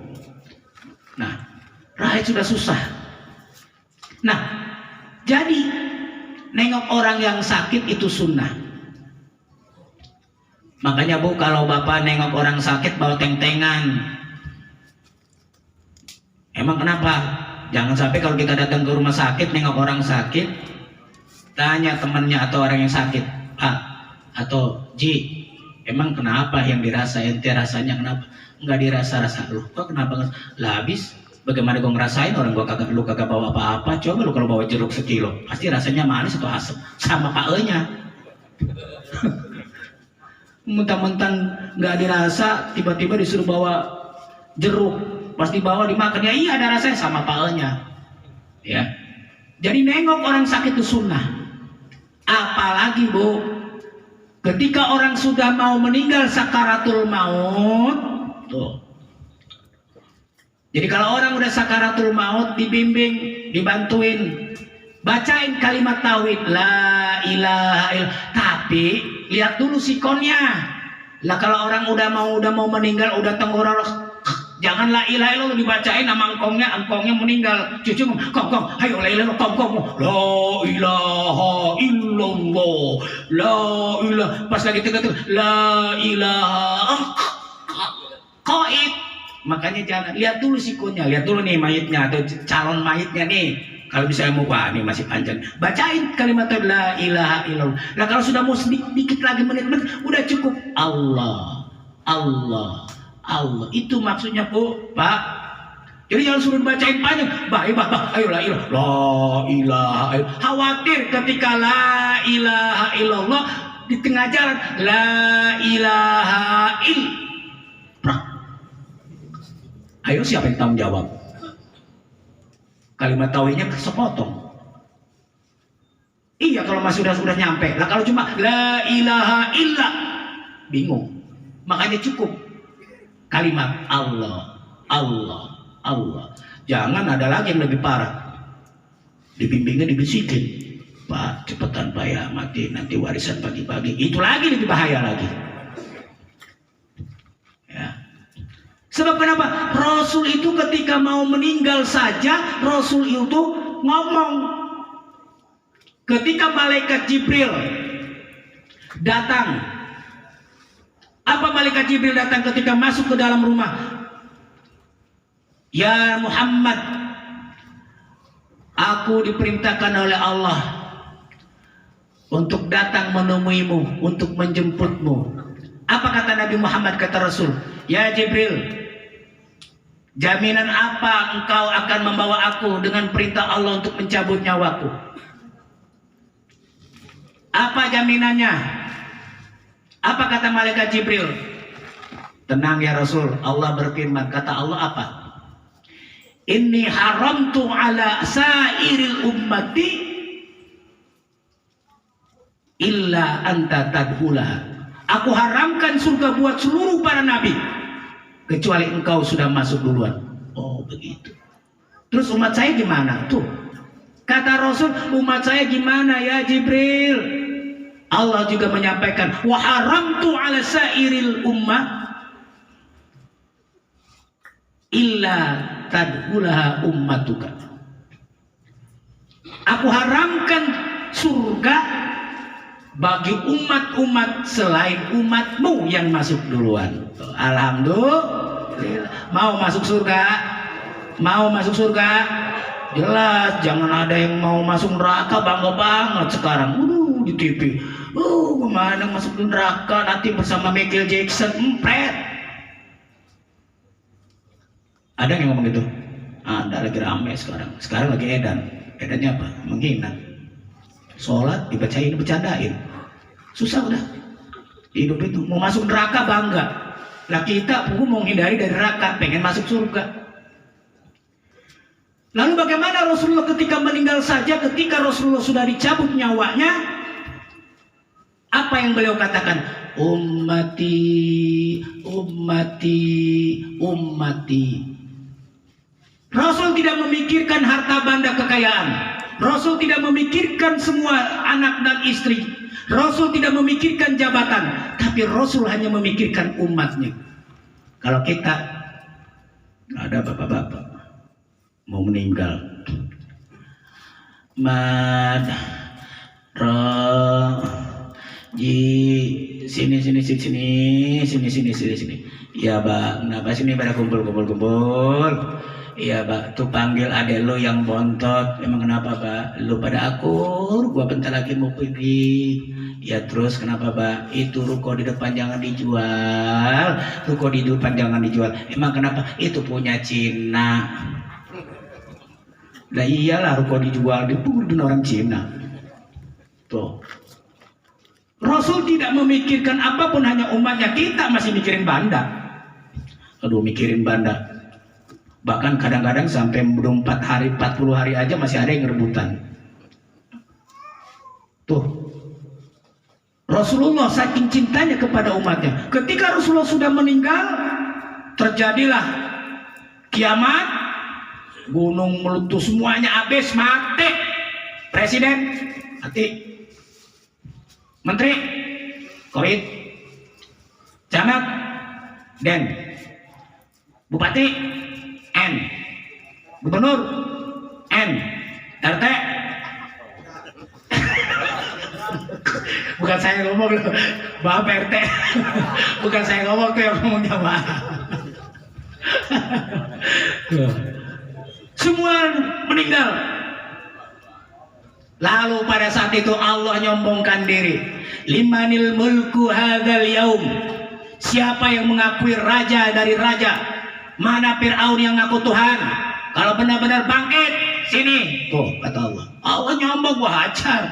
Nah, rakyat sudah susah. Nah, jadi nengok orang yang sakit itu sunnah. Makanya Bu, kalau Bapak nengok orang sakit bawa teng-tengan. Emang kenapa? Jangan sampai kalau kita datang ke rumah sakit nengok orang sakit, tanya temannya atau orang yang sakit, Pak atau Ji, emang kenapa yang dirasa ente rasanya kenapa? Enggak dirasa-rasa. Loh, kok kenapa? Lah habis bagaimana gue ngerasain orang gue kagak, lu kagak bawa apa-apa. Coba lu kalau bawa jeruk 1 kilo, pasti rasanya manis atau asam. Sama pakenya. Mentang-mentang nggak dirasa, tiba-tiba disuruh bawa jeruk, pas dibawa dimakan, ya iya ada rasanya, sama pakenya. Ya. Jadi nengok orang sakit itu sunnah. Apalagi Bu, ketika orang sudah mau meninggal sakaratul maut, tuh Jadi kalau orang udah sakaratul maut, dibimbing, dibantuin, bacain kalimat tauhid, la ilaha illallah. Tapi lihat dulu sikonnya. Lah kalau orang udah mau meninggal, udah tenggorok, jangan la ilaha illallah dibacain nama engkongnya meninggal. Cucu kong, ayo la ilaha kong, la ilaha illallah, la ilaha. Pas lagi tengah la ilaha qaid. Makanya jangan, lihat dulu sikonnya, lihat dulu nih mayitnya atau calon mayitnya nih. Kalau misalnya mau, wah ini masih panjang, bacain kalimat la ilaha illallah. Nah kalau sudah mau sedikit lagi menit-menit, udah cukup Allah, Allah, Allah. Itu maksudnya Bu, Pak. Jadi jangan suruh bacain panjang. Ayo la ilaha illallah. Khawatir ketika la ilaha illallah di tengah jalan la ilaha illallah. Ayo siapa yang tanggung jawab? Kalimat tauhidnya sepotong. Iya kalau masih sudah nyampe. Lah kalau cuma la ilaha illa, bingung. Makanya cukup kalimat Allah, Allah, Allah. Jangan ada lagi yang lebih parah. Dibimbingnya dibisikin. Pak, cepetan Pak ya, mati nanti warisan pagi-pagi. Itu lagi lebih bahaya lagi. Sebab kenapa? Rasul itu ketika mau meninggal saja, Rasul itu ngomong. Ketika malaikat Jibril datang, apa malaikat Jibril datang ketika masuk ke dalam rumah? Ya Muhammad, aku diperintahkan oleh Allah untuk datang menemuimu, untuk menjemputmu. Apa kata Nabi Muhammad, kata Rasul? Ya Jibril, jaminan apa engkau akan membawa aku dengan perintah Allah untuk mencabut nyawaku? Apa jaminannya? Apa kata malaikat Jibril? Tenang ya Rasul, Allah berfirman, kata Allah apa? Inni haramtu ala sairil ummati illa anta tadkhulaha. Aku haramkan surga buat seluruh para nabi, kecuali engkau sudah masuk duluan. Oh begitu. Terus umat saya gimana? Tuh kata Rasul, umat saya gimana ya Jibril? Allah juga menyampaikan, wa haramtu ala sairil ummah illa tadkhulaha ummatuka. Aku haramkan surga bagi umat-umat selain umatmu yang masuk duluan. Alhamdulillah. Mau masuk surga? Mau masuk surga? Jelas, jangan ada yang mau masuk neraka, bangga banget sekarang. Di TV. Kemana masuk neraka nanti bersama Michael Jackson? Empret. Ada yang ngomong gitu? Ada, lagi rame sekarang. Sekarang lagi edan. Edannya apa? Menghina. Sholat dibacain, bercandain. Susah udah. Hidup itu mau masuk neraka bangga. Lah kita mau menghindari dari neraka, pengen masuk surga. Lalu bagaimana Rasulullah ketika meninggal saja, ketika Rasulullah sudah dicabut nyawanya, apa yang beliau katakan? Ummati, ummati, ummati. Rasul tidak memikirkan harta benda kekayaan. Rasul tidak memikirkan semua anak dan istri. Rasul tidak memikirkan jabatan. Tapi Rasul hanya memikirkan umatnya. Kalau kita ada bapak-bapak mau meninggal, mad sini. Ya Pak, kenapa sini pada kumpul. Iya Pak, tuh panggil adek lo yang bontot. Emang kenapa Pak? Lo pada akur, gua bentar lagi mau pergi. Ya terus kenapa Pak? Itu ruko di depan jangan dijual. Ruko di depan jangan dijual. Emang kenapa? Itu punya Cina. Lah iyalah ruko dijual, dipukulin orang Cina. Tuh. Rasul tidak memikirkan apapun, hanya umatnya. Kita masih mikirin banda. Aduh, mikirin banda. Bahkan kadang-kadang sampai 4 hari, 40 hari aja masih ada yang rebutan. Tuh. Rasulullah saking cintanya kepada umatnya. Ketika Rasulullah sudah meninggal, terjadilah Kiamat, gunung meletus semuanya habis, mati. Presiden mati, menteri Covid, camat Den, bupati N, gubernur N, RT. Bukan saya ngomong loh, Bapak RT. Bukan saya ngomong, tuh yang ngomongnya Pak. Semua meninggal. Lalu pada saat itu Allah nyombongkan diri. Limanil mulku hadzal yaum. Siapa yang mengakui raja dari raja? Mana Fir'aun yang ngaku Tuhan? Kalau benar-benar bangkit, sini. Tuh kata Allah. Allah nyombong, gua hajar.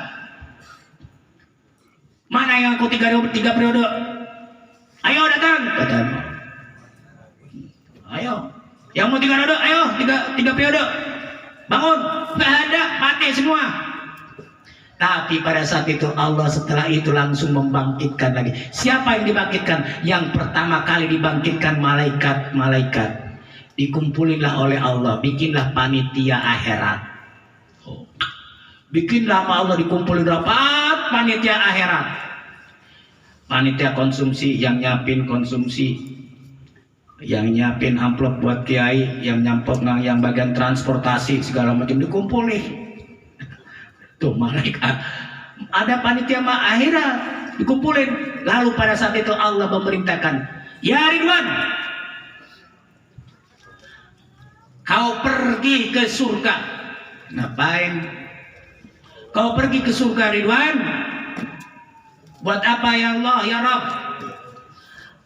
Mana yang ngaku tiga periode? Ayo datang, kata Allah. Ayo. Yang mau 3 periode, ayo 3 periode. Bangun. Nggak ada, mati semua. Tapi pada saat itu Allah setelah itu langsung membangkitkan lagi. Siapa yang dibangkitkan? Yang pertama kali dibangkitkan malaikat. Dikumpulinlah oleh Allah. Bikinlah panitia akhirat. Bikinlah sama Allah, dikumpulin rapat panitia akhirat. Panitia konsumsi, yang nyiapin konsumsi, yang nyiapin amplop buat kiai, yang nyampok yang bagian transportasi segala macam dikumpulin. Tuh malaikat. Ada panitia akhirat dikumpulin. Lalu pada saat itu Allah memerintahkan, ya Ridwan, kau pergi ke surga. Ngapain? Kau pergi ke surga Ridwan. Buat apa ya Allah ya Rabb?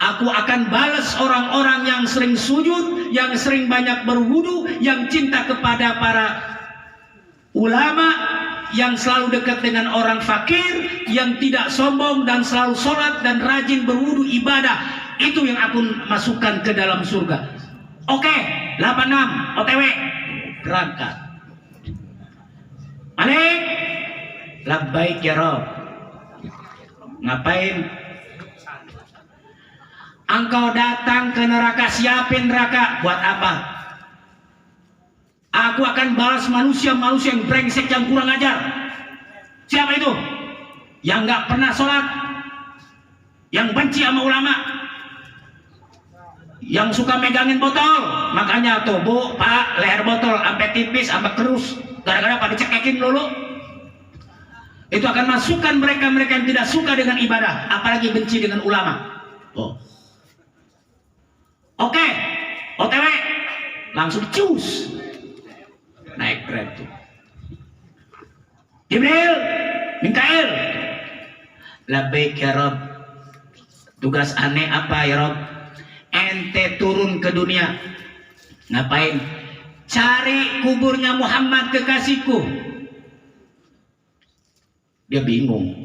Aku akan balas orang-orang yang sering sujud, yang sering banyak berwudu, yang cinta kepada para ulama, yang selalu dekat dengan orang fakir, yang tidak sombong dan selalu sholat dan rajin berwudu ibadah. Itu yang aku masukkan ke dalam surga. Oke, 86 OTW berangkat. Malik, labbaik ya Rabb. Ngapain? Engkau datang ke neraka, siapin neraka. Buat apa? Aku akan balas manusia-manusia yang brengsek, yang kurang ajar. Siapa itu? Yang nggak pernah sholat, yang benci sama ulama, yang suka megangin botol. Makanya tuh Bu, Pak, leher botol sampai tipis, sampai kerus, gara-gara pada cekekin dulu. Itu akan masukkan mereka-mereka yang tidak suka dengan ibadah, apalagi benci dengan ulama. Oh. Oke, OTW langsung cus naik Grab tuh. Jibril, Mikail, labbaik ya Rabb. Tugas aneh apa ya Rabb? Ente turun ke dunia. Ngapain? Cari kuburnya Muhammad kekasihku. Dia bingung,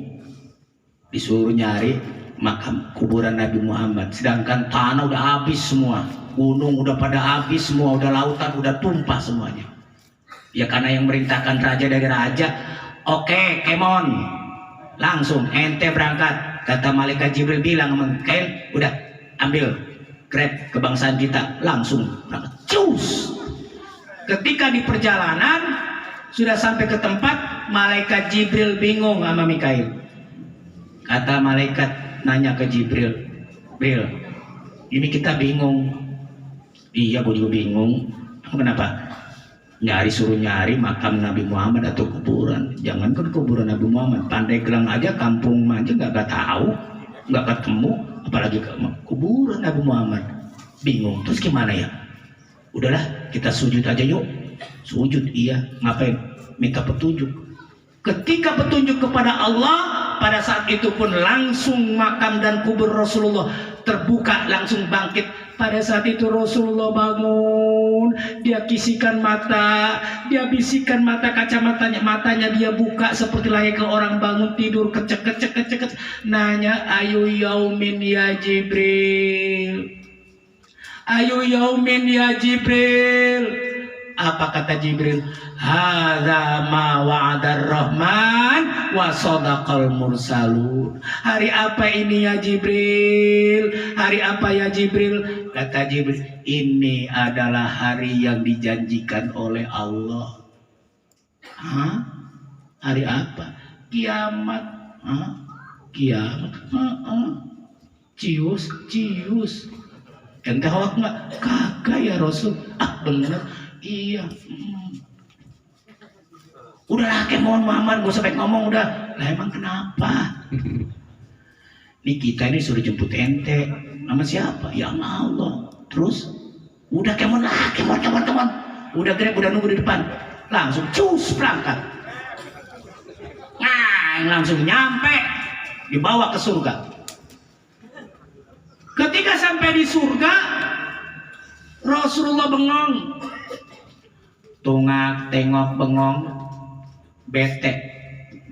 disuruh nyari makam kuburan Nabi Muhammad, sedangkan tanah udah habis semua, gunung udah pada habis semua, udah lautan udah tumpah semuanya. Ya karena yang merintahkan raja dari raja. Oke, kemon, langsung ente berangkat. Kata malaikat Jibril bilang sama Mikail, udah ambil Grab kebangsaan kita, langsung berangkat. Cus. Ketika di perjalanan sudah sampai ke tempat, malaikat Jibril bingung sama Mikail. Kata malaikat nanya ke Jibril, Bil, ini kita bingung. Iya, gue juga bingung. Kenapa? Suruh nyari makam Nabi Muhammad atau kuburan. Jangankan kuburan Nabi Muhammad, Pandeglang aja, kampung aja nggak tahu, nggak ketemu, apalagi kuburan Nabi Muhammad. Bingung. Terus gimana ya? Udahlah, kita sujud aja yuk. Sujud, iya. Ngapain? Minta petunjuk. Ketika petunjuk kepada Allah, pada saat itu pun langsung makam dan kubur Rasulullah terbuka, langsung bangkit. Pada saat itu Rasulullah bangun, dia kisikan mata, dia bisikan mata, kacamatanya, matanya dia buka seperti layaknya orang bangun tidur, kecek. Nanya, ayu yaumin ya Jibril. Ayu yaumin ya Jibril. Apa kata Jibril? Hadza ma wa'adar rahman wa sadaqal mursalun. Hari apa ini ya Jibril? Hari apa ya Jibril? Kata Jibril, ini adalah hari yang dijanjikan oleh Allah. Hah? Hari apa? Kiamat. Hah? Kiamat. Cius. Ente hoak nggak? Kagak ya Rasul. Ah bener. Iya. Udahlah mohon Muhammad, gak usah baik ngomong udah. Lah emang kenapa? Nih kita ini suruh jemput ente. Nama siapa? Ya Allah. Terus udah kemon. Udah grab, udah nunggu di depan. Langsung cus berangkat. Nah, langsung nyampe, dibawa ke surga. Ketika sampai di surga, Rasulullah bengong. Tungak, tengok, bengong, bete.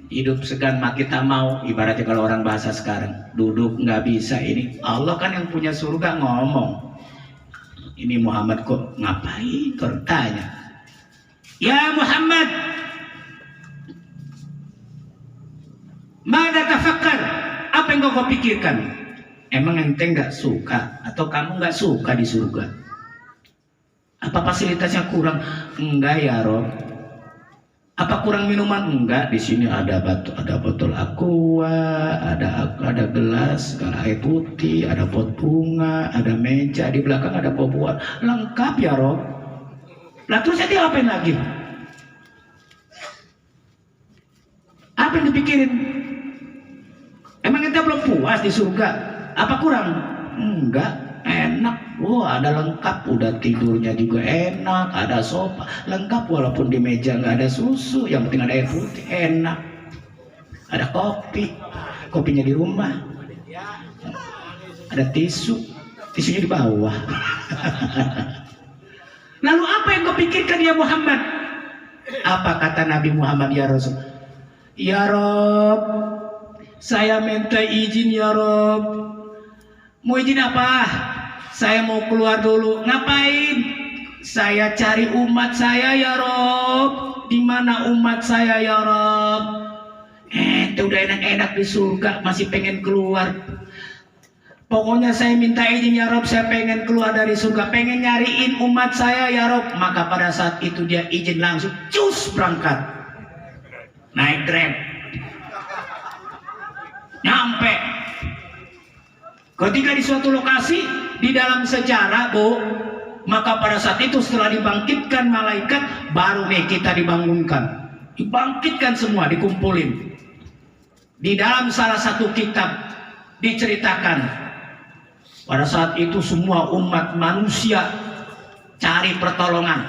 Hidup segan mak kita mau, ibaratnya kalau orang bahasa sekarang, duduk nggak bisa. Ini Allah kan yang punya surga ngomong. Ini Muhammad kok ngapain? Tertanya, ya Muhammad, mada tafakkar, apa yang kau pikirkan? Emang ente nggak suka atau kamu nggak suka di surga? Apa fasilitasnya kurang? Enggak ya Rob. Apa kurang minuman? Enggak, di sini ada botol aqua, ada gelas, air putih, ada pot bunga, ada meja, di belakang ada buah-buahan. Lengkap ya Rob. Lah terus saya diapain lagi? Apa yang dipikirin? Emang kita belum puas di surga? Apa kurang? Enggak, enak. Wah, ada lengkap, udah tidurnya juga enak, ada sofa, lengkap walaupun di meja nggak ada susu, yang penting ada air putih, enak. Ada kopinya di rumah, ada tisunya di bawah. Lalu apa yang kau pikirkan ya Muhammad? Apa kata Nabi Muhammad ya Rasul? Ya Rob, saya minta izin ya Rob. Mau izin apa? Saya mau keluar dulu. Ngapain? Saya cari umat saya ya Rob. Di mana umat saya ya Rob? Udah enak-enak di surga, masih pengen keluar. Pokoknya saya minta izin ya Rob, saya pengen keluar dari surga, pengen nyariin umat saya ya Rob. Maka pada saat itu dia izin langsung, cus berangkat. Naik Grab. Nyampe. Ketika di suatu lokasi, di dalam sejarah Bu, maka pada saat itu setelah dibangkitkan malaikat, baru nih kita dibangunkan, dibangkitkan semua, dikumpulin. Di dalam salah satu kitab diceritakan, pada saat itu semua umat manusia cari pertolongan,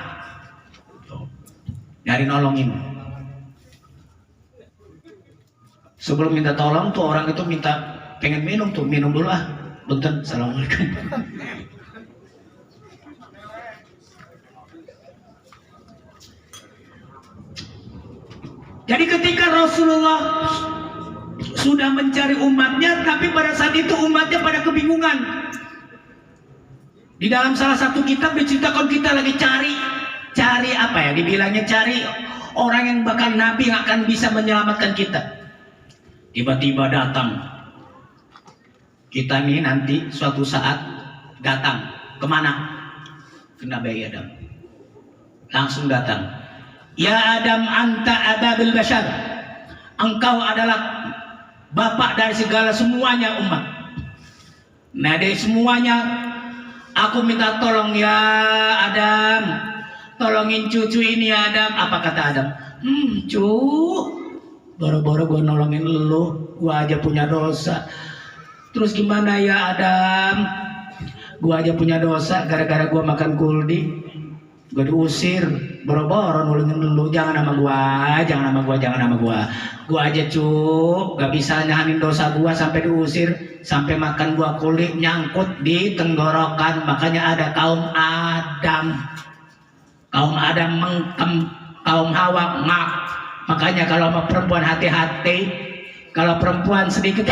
nyari nolongin. Sebelum minta tolong tuh orang itu minta pengen minum tuh, minum dulu ah. Bentar, assalamualaikum. Jadi ketika Rasulullah sudah mencari umatnya, tapi pada saat itu umatnya pada kebingungan. Di dalam salah satu kitab diceritakan kita lagi cari apa ya? Dibilangnya cari orang yang bakal nabi yang akan bisa menyelamatkan kita. Tiba-tiba datang. Kita nih nanti suatu saat datang kemana? Ke Nabi Adam. Langsung datang. Ya Adam anta ababil bashar. Engkau adalah bapak dari segala semuanya umat. Nah dari semuanya aku minta tolong ya Adam. Tolongin cucu ini ya Adam. Apa kata Adam? Boro-boro gue nolongin lu, gue aja punya dosa. Terus gimana ya Adam? Gua aja punya dosa gara-gara gua makan kuldi. Gua diusir. Boro-boro nolongin lu. Jangan sama gua. Gua aja gak bisa nahanin dosa gua sampai diusir. Sampai makan gua kuldi nyangkut di tenggorokan. Makanya ada kaum Adam. Kaum Adam mengkem, kaum Hawa ngak. Makanya kalau sama perempuan hati-hati. Kalau perempuan sedikit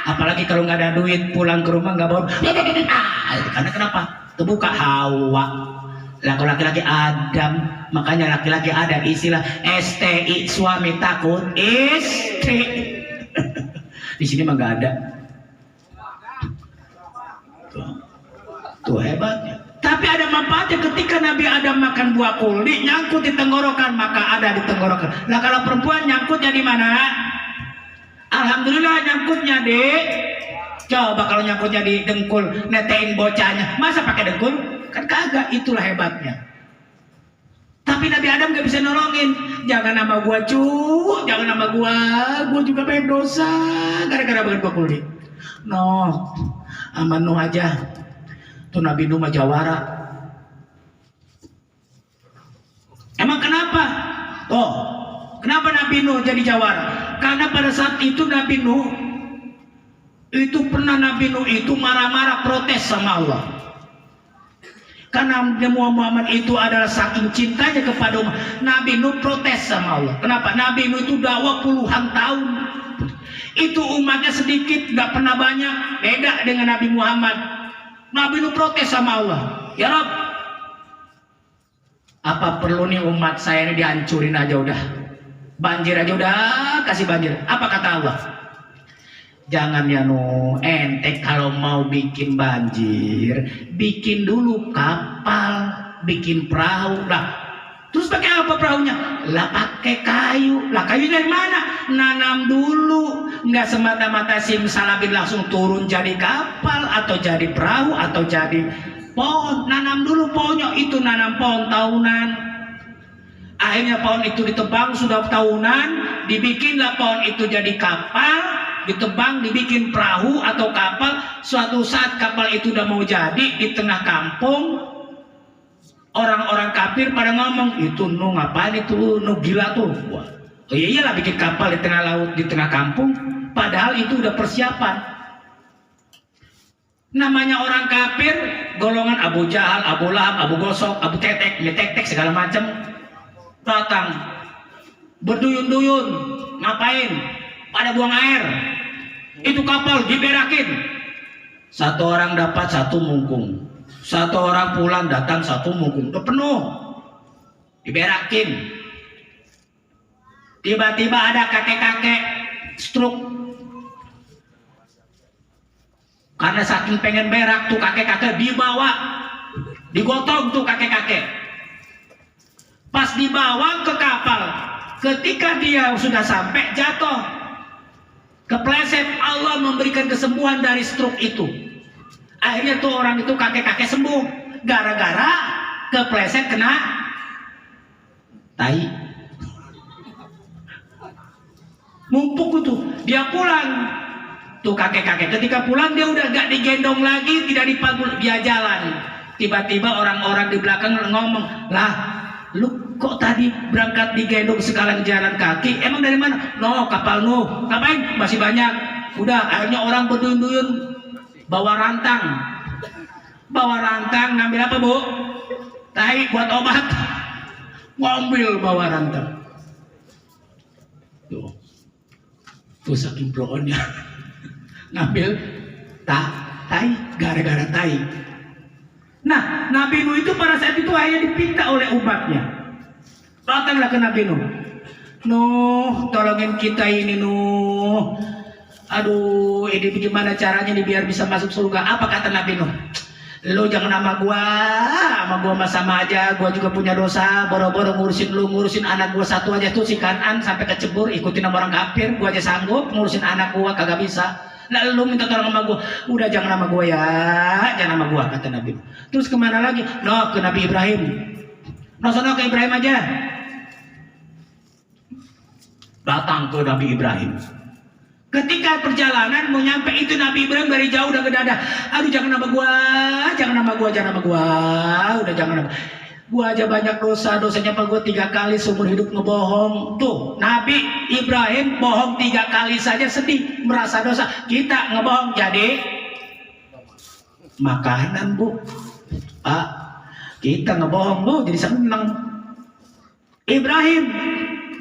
apalagi kalau nggak ada duit pulang ke rumah nggak bawa karena kenapa? Kebuka Hawa. Kalau laki-laki Adam, makanya laki-laki Adam istilah STI, suami takut istri. Di sini mah nggak ada. Tuh hebatnya. Tapi ada manfaatnya ketika Nabi Adam makan buah kuldi, nyangkut di tenggorokan, maka ada di tenggorokan. Nah kalau perempuan nyangkutnya di mana? Alhamdulillah nyangkutnya di, coba kalau nyangkutnya di dengkul, netein bocahnya, masa pakai dengkul? Kan kagak, itulah hebatnya. Tapi Nabi Adam gak bisa nolongin. Jangan nama gua jangan nama gua juga banyak dosa gara-gara makan buah kuldi. No, aman Nuh aja. Tuh Nabi Nuh mah jawara. Emang kenapa? Oh, kenapa Nabi Nuh jadi jawara? Karena pada saat itu Nabi Nuh itu marah-marah protes sama Allah. Karena Muhammad itu adalah saking cintanya kepada umat, Nabi Nuh protes sama Allah. Kenapa? Nabi Nuh itu dakwah puluhan tahun. Itu umatnya sedikit, gak pernah banyak. Beda dengan Nabi Muhammad. Nabi Nuh protes sama Allah. Ya Rabb, apa perlu nih umat saya ini dihancurin aja udah? Banjir aja udah, kasih banjir. Apa kata Allah? Jangan ya Nuh, ente kalau mau bikin banjir, bikin dulu kapal, bikin perahu. Lah, terus pakai apa perahunya? Lah pakai kayu. Lah kayu dari mana? Nanam dulu. Nggak semata-mata simsalabim langsung turun jadi kapal atau jadi perahu atau jadi pohon. Nanam dulu pohonnya. Itu nanam pohon tahunan. Akhirnya pohon itu ditebang sudah tahunan, dibikinlah pohon itu jadi kapal. Ditebang, dibikin perahu atau kapal. Suatu saat kapal itu udah mau jadi di tengah kampung, orang-orang kafir pada ngomong, itu Nuh ngapain itu, Nuh gila tuh. Wah, oh iya iyalah bikin kapal di tengah laut, di tengah kampung. Padahal itu udah persiapan. Namanya orang kafir, golongan Abu Jahal, Abu Lahab, Abu Gosok, Abu Tetek, Metek-tek segala macam datang berduyun-duyun. Ngapain? Pada buang air. Itu kapal diberakin. Satu orang dapat satu mungkung, satu orang pulang datang satu mungkung, udah penuh, diberakin. Tiba-tiba ada kakek-kakek stroke. Karena saking pengen berak tuh kakek-kakek dibawa, digotong tuh kakek-kakek. Pas dibawa ke kapal, ketika dia sudah sampai jatuh. Kepleset, Allah memberikan kesembuhan dari stroke itu. Akhirnya tuh orang itu kakek-kakek sembuh. Gara-gara kepleset kena tai. Mumpuk tuh, dia pulang. Tuh kakek-kakek ketika pulang dia udah gak digendong lagi, tidak dipanggul, dia jalan. Tiba-tiba orang-orang di belakang ngomong, lah lu kok tadi berangkat digendong sekarang jalan kaki? Emang dari mana? No, kapal Nuh. Ngapain? Masih banyak. Udah, akhirnya orang berduyun-duyun bawa rantang. Bawa rantang, ngambil apa Bu? Tai buat obat. Ngambil bawa rantang. Tuh saking bloonnya. Ngambil tai gara-gara tai. Nah, Nabi Nuh itu pada saat itu hanya dipinta oleh umatnya. Datanglah ke Nabi Nuh. Nuh, tolongin kita ini Nuh. Aduh, ini bagaimana caranya nih biar bisa masuk surga? Apa kata Nabi Nuh? Lu jangan sama gua mah sama aja. Gua juga punya dosa. Boro-boro ngurusin lu, ngurusin anak gua satu aja tuh si Kanan sampai kecebur ikutin sama orang kafir. Gua aja sanggup ngurusin anak gua kagak bisa. Nah lu minta tolong sama gua. Udah jangan sama gua ya, jangan sama gua kata Nabi. Terus kemana lagi? No, ke Nabi Ibrahim. No, sono ke Ibrahim aja. Datang ke Nabi Ibrahim. Ketika perjalanan mau nyampe itu Nabi Ibrahim dari jauh udah gedada. Aduh jangan nama gua, jangan nama gua, jangan nama gua. Udah jangan nama. Gua aja banyak dosa, dosanya apa gua 3 kali seumur hidup ngebohong. Tuh Nabi Ibrahim bohong 3 kali saja sedih, merasa dosa. Kita ngebohong jadi makanan Bu. Kita ngebohong Bu jadi senang. Ibrahim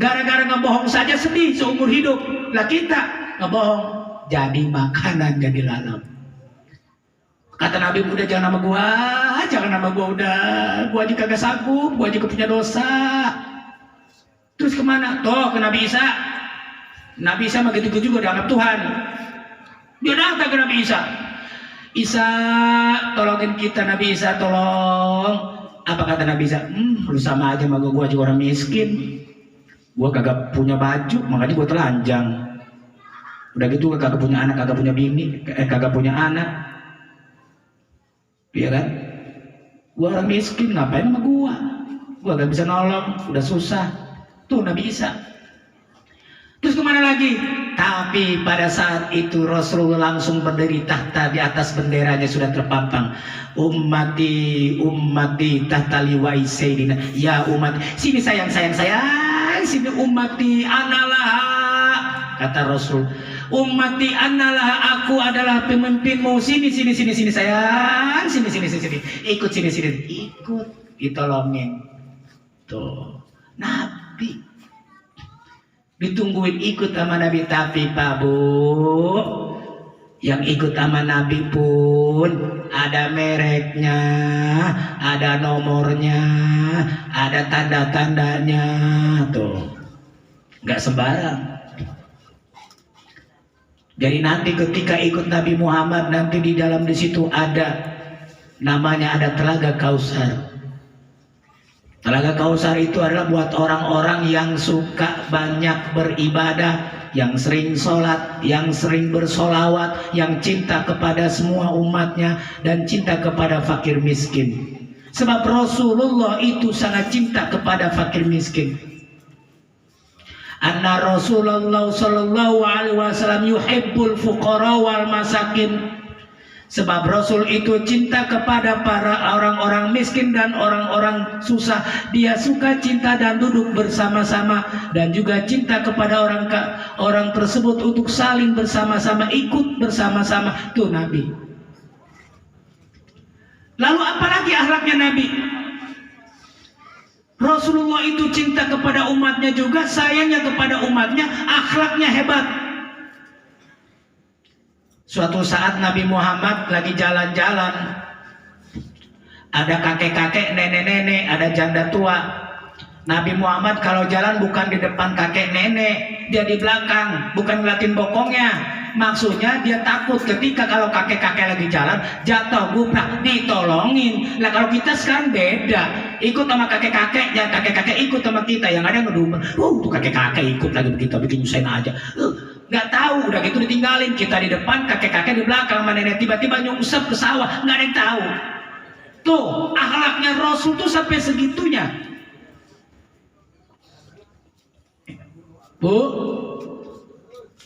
gara-gara ngebohong saja sedih seumur hidup. Lah kita ngebohong jadi makanan, jadi lalap. Kata Nabi, udah jangan nama gua, jangan nama gua, udah gua aja kagak sanggup, gua juga punya dosa. Terus kemana? Toh ke Nabi Isa. Nabi Isa begitu juga dianggap Tuhan. Dia datang ke Nabi Isa. Isa, tolongin kita Nabi Isa, tolong. Apa kata Nabi Isa? Lu sama aja sama gua juga orang miskin. Gua kagak punya baju, makanya gua telanjang. Udah gitu kagak punya anak, kagak punya bini, kagak punya anak. Iya kan? Gua orang miskin, ngapain sama gua? Gua gak bisa nolong, udah susah. Tuh Nabi Isa. Terus kemana lagi? Tapi pada saat itu Rasulullah langsung berdiri tahta, di atas benderanya sudah terpampang, ummati ummati tahta liwa'i sayyidina. Ya umat, sini sayang, sini ummati analah, kata Rasul. Ummati analah, aku adalah pemimpinmu. Sini sayang, sini. Ikut sini, ikut, ditolongin. Tuh, Nabi ditungguin ikut sama Nabi. Tapi Pak Bu, yang ikut sama Nabi pun ada mereknya, ada nomornya, ada tanda-tandanya. Tuh, nggak sembarang. Jadi nanti ketika ikut Nabi Muhammad, nanti di dalam di situ ada namanya, ada Telaga Kausar. Telaga Kausar itu adalah buat orang-orang yang suka banyak beribadah, yang sering sholat, yang sering bersolawat, yang cinta kepada semua umatnya, dan cinta kepada fakir miskin. Sebab Rasulullah itu sangat cinta kepada fakir miskin. Anna Rasulullah sallallahu alaihi wasallam yuhibbul fuqara wal masakin. Sebab Rasul itu cinta kepada para orang-orang miskin dan orang-orang susah. Dia suka cinta dan duduk bersama-sama, dan juga cinta kepada orang tersebut untuk saling bersama-sama, ikut bersama-sama. Tuh Nabi. Lalu apalagi akhlaknya Nabi? Rasulullah itu cinta kepada umatnya juga, sayangnya kepada umatnya, akhlaknya hebat. Suatu saat Nabi Muhammad lagi jalan-jalan, ada kakek-kakek, nenek-nenek, ada janda tua. Nabi Muhammad kalau jalan bukan di depan kakek nenek, dia di belakang, bukan ngeliatin bokongnya. Maksudnya dia takut ketika kalau kakek-kakek lagi jalan jatuh gubrak, ditolongin. Lah kalau kita sekarang beda, ikut sama kakek-kakeknya, kakek-kakek ikut sama kita, yang ada ngedumel, tuh kakek-kakek ikut lagi kita, bikin nyusahin aja. Nggak tahu, udah gitu ditinggalin, kita di depan, kakek-kakek di belakang, sama nenek tiba-tiba nyungsep ke sawah, nggak ada yang tahu. Tuh akhlaknya Rasul tuh sampai segitunya. Bu,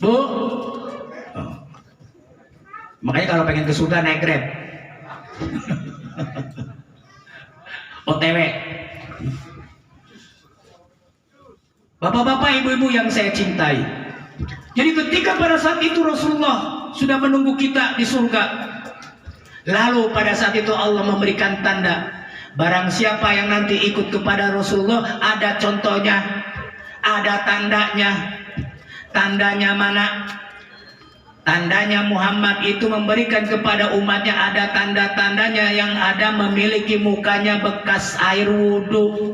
oh. Makanya kalau pengen ke surga naik Grab. OTW. Bapak-bapak, ibu-ibu yang saya cintai, jadi ketika pada saat itu Rasulullah sudah menunggu kita di surga, lalu pada saat itu Allah memberikan tanda, barang siapa yang nanti ikut kepada Rasulullah, ada contohnya, ada tandanya. Tandanya mana? Tandanya Muhammad itu memberikan kepada umatnya, ada tanda-tandanya, yang ada memiliki mukanya bekas air wudhu.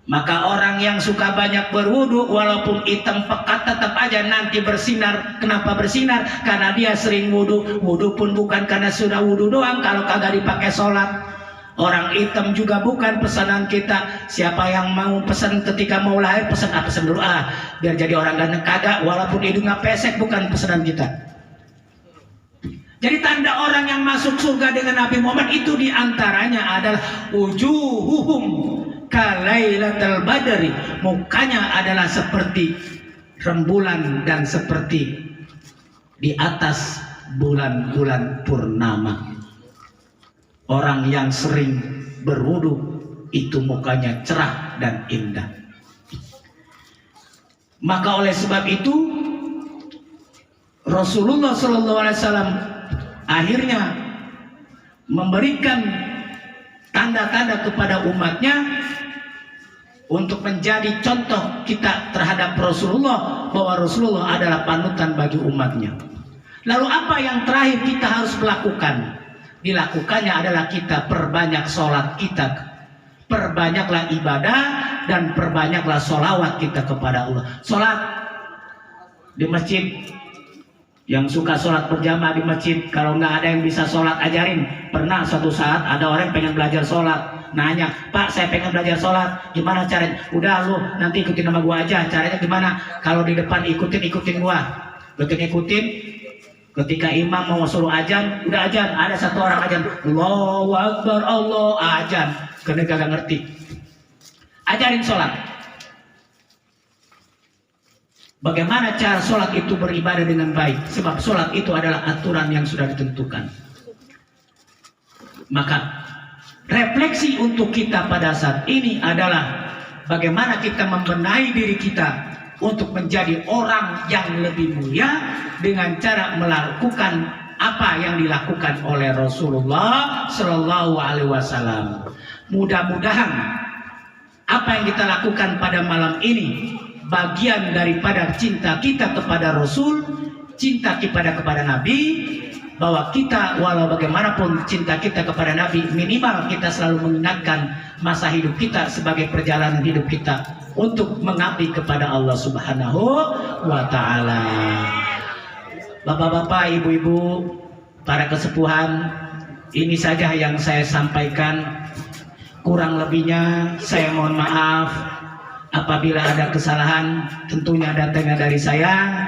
Maka orang yang suka banyak berwudu, walaupun hitam pekat, tetap aja nanti bersinar. Kenapa bersinar? Karena dia sering wudu. Wudu pun bukan karena sudah wudu doang, kalau kagak dipakai sholat. Orang hitam juga bukan pesanan kita. Siapa yang mau pesan ketika mau lahir, pesan dulu biar jadi orang ganteng. Kagak, walaupun hidungnya pesek, bukan pesanan kita. Jadi tanda orang yang masuk surga dengan Nabi Muhammad itu diantaranya adalah wujuhuhum kalailatul badri, mukanya adalah seperti rembulan dan seperti di atas bulan-bulan purnama. Orang yang sering berwudu itu mukanya cerah dan indah. Maka oleh sebab itu Rasulullah SAW akhirnya memberikan tanda-tanda kepada umatnya untuk menjadi contoh kita terhadap Rasulullah, bahwa Rasulullah adalah panutan bagi umatnya. Lalu apa yang terakhir kita harus melakukan? Dilakukannya adalah kita perbanyak sholat kita, perbanyaklah ibadah, dan perbanyaklah sholawat kita kepada Allah. Sholat di masjid Yang suka sholat berjamaah di masjid, kalau nggak ada yang bisa sholat, ajarin. Pernah suatu saat ada orang yang pengen belajar sholat, nanya, Pak saya pengen belajar sholat, gimana caranya? Udah lu nanti ikutin nama gua aja, caranya gimana? Kalau di depan ikutin gua, ikutin. Ketika imam mau suruh ajan, udah ajan, ada satu orang ajan, Allahu Akbar, Allah, ajan, karena gak ngerti. Ajarin sholat. Bagaimana cara sholat itu beribadah dengan baik? Sebab sholat itu adalah aturan yang sudah ditentukan. Maka refleksi untuk kita pada saat ini adalah bagaimana kita membenahi diri kita untuk menjadi orang yang lebih mulia dengan cara melakukan apa yang dilakukan oleh Rasulullah Shallallahu Alaihi Wasallam. Mudah-mudahan apa yang kita lakukan pada malam ini bagian daripada cinta kita kepada Rasul, cinta kepada Nabi, bahwa kita walau bagaimanapun cinta kita kepada Nabi, minimal kita selalu mengingatkan masa hidup kita sebagai perjalanan hidup kita untuk mengabdi kepada Allah Subhanahu wa Ta'ala. Bapak-bapak, ibu-ibu, para kesepuhan, ini saja yang saya sampaikan. Kurang lebihnya saya mohon maaf. Apabila ada kesalahan tentunya datangnya dari saya,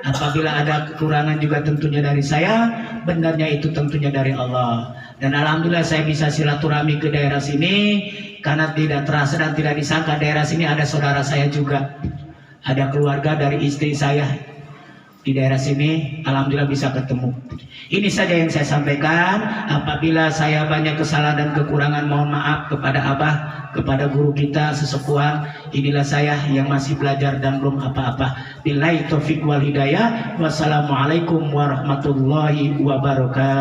apabila ada kekurangan juga tentunya dari saya, benarnya itu tentunya dari Allah. Dan alhamdulillah saya bisa silaturahmi ke daerah sini karena tidak terasa dan tidak disangka daerah sini ada saudara saya juga, ada keluarga dari istri saya di daerah sini, alhamdulillah bisa ketemu. Ini saja yang saya sampaikan. Apabila saya banyak kesalahan dan kekurangan, mohon maaf kepada Abah, kepada guru kita sesepuhan. Inilah saya yang masih belajar dan belum apa-apa. Billahi taufiq wal hidayah. Wassalamualaikum warahmatullahi wabarakatuh.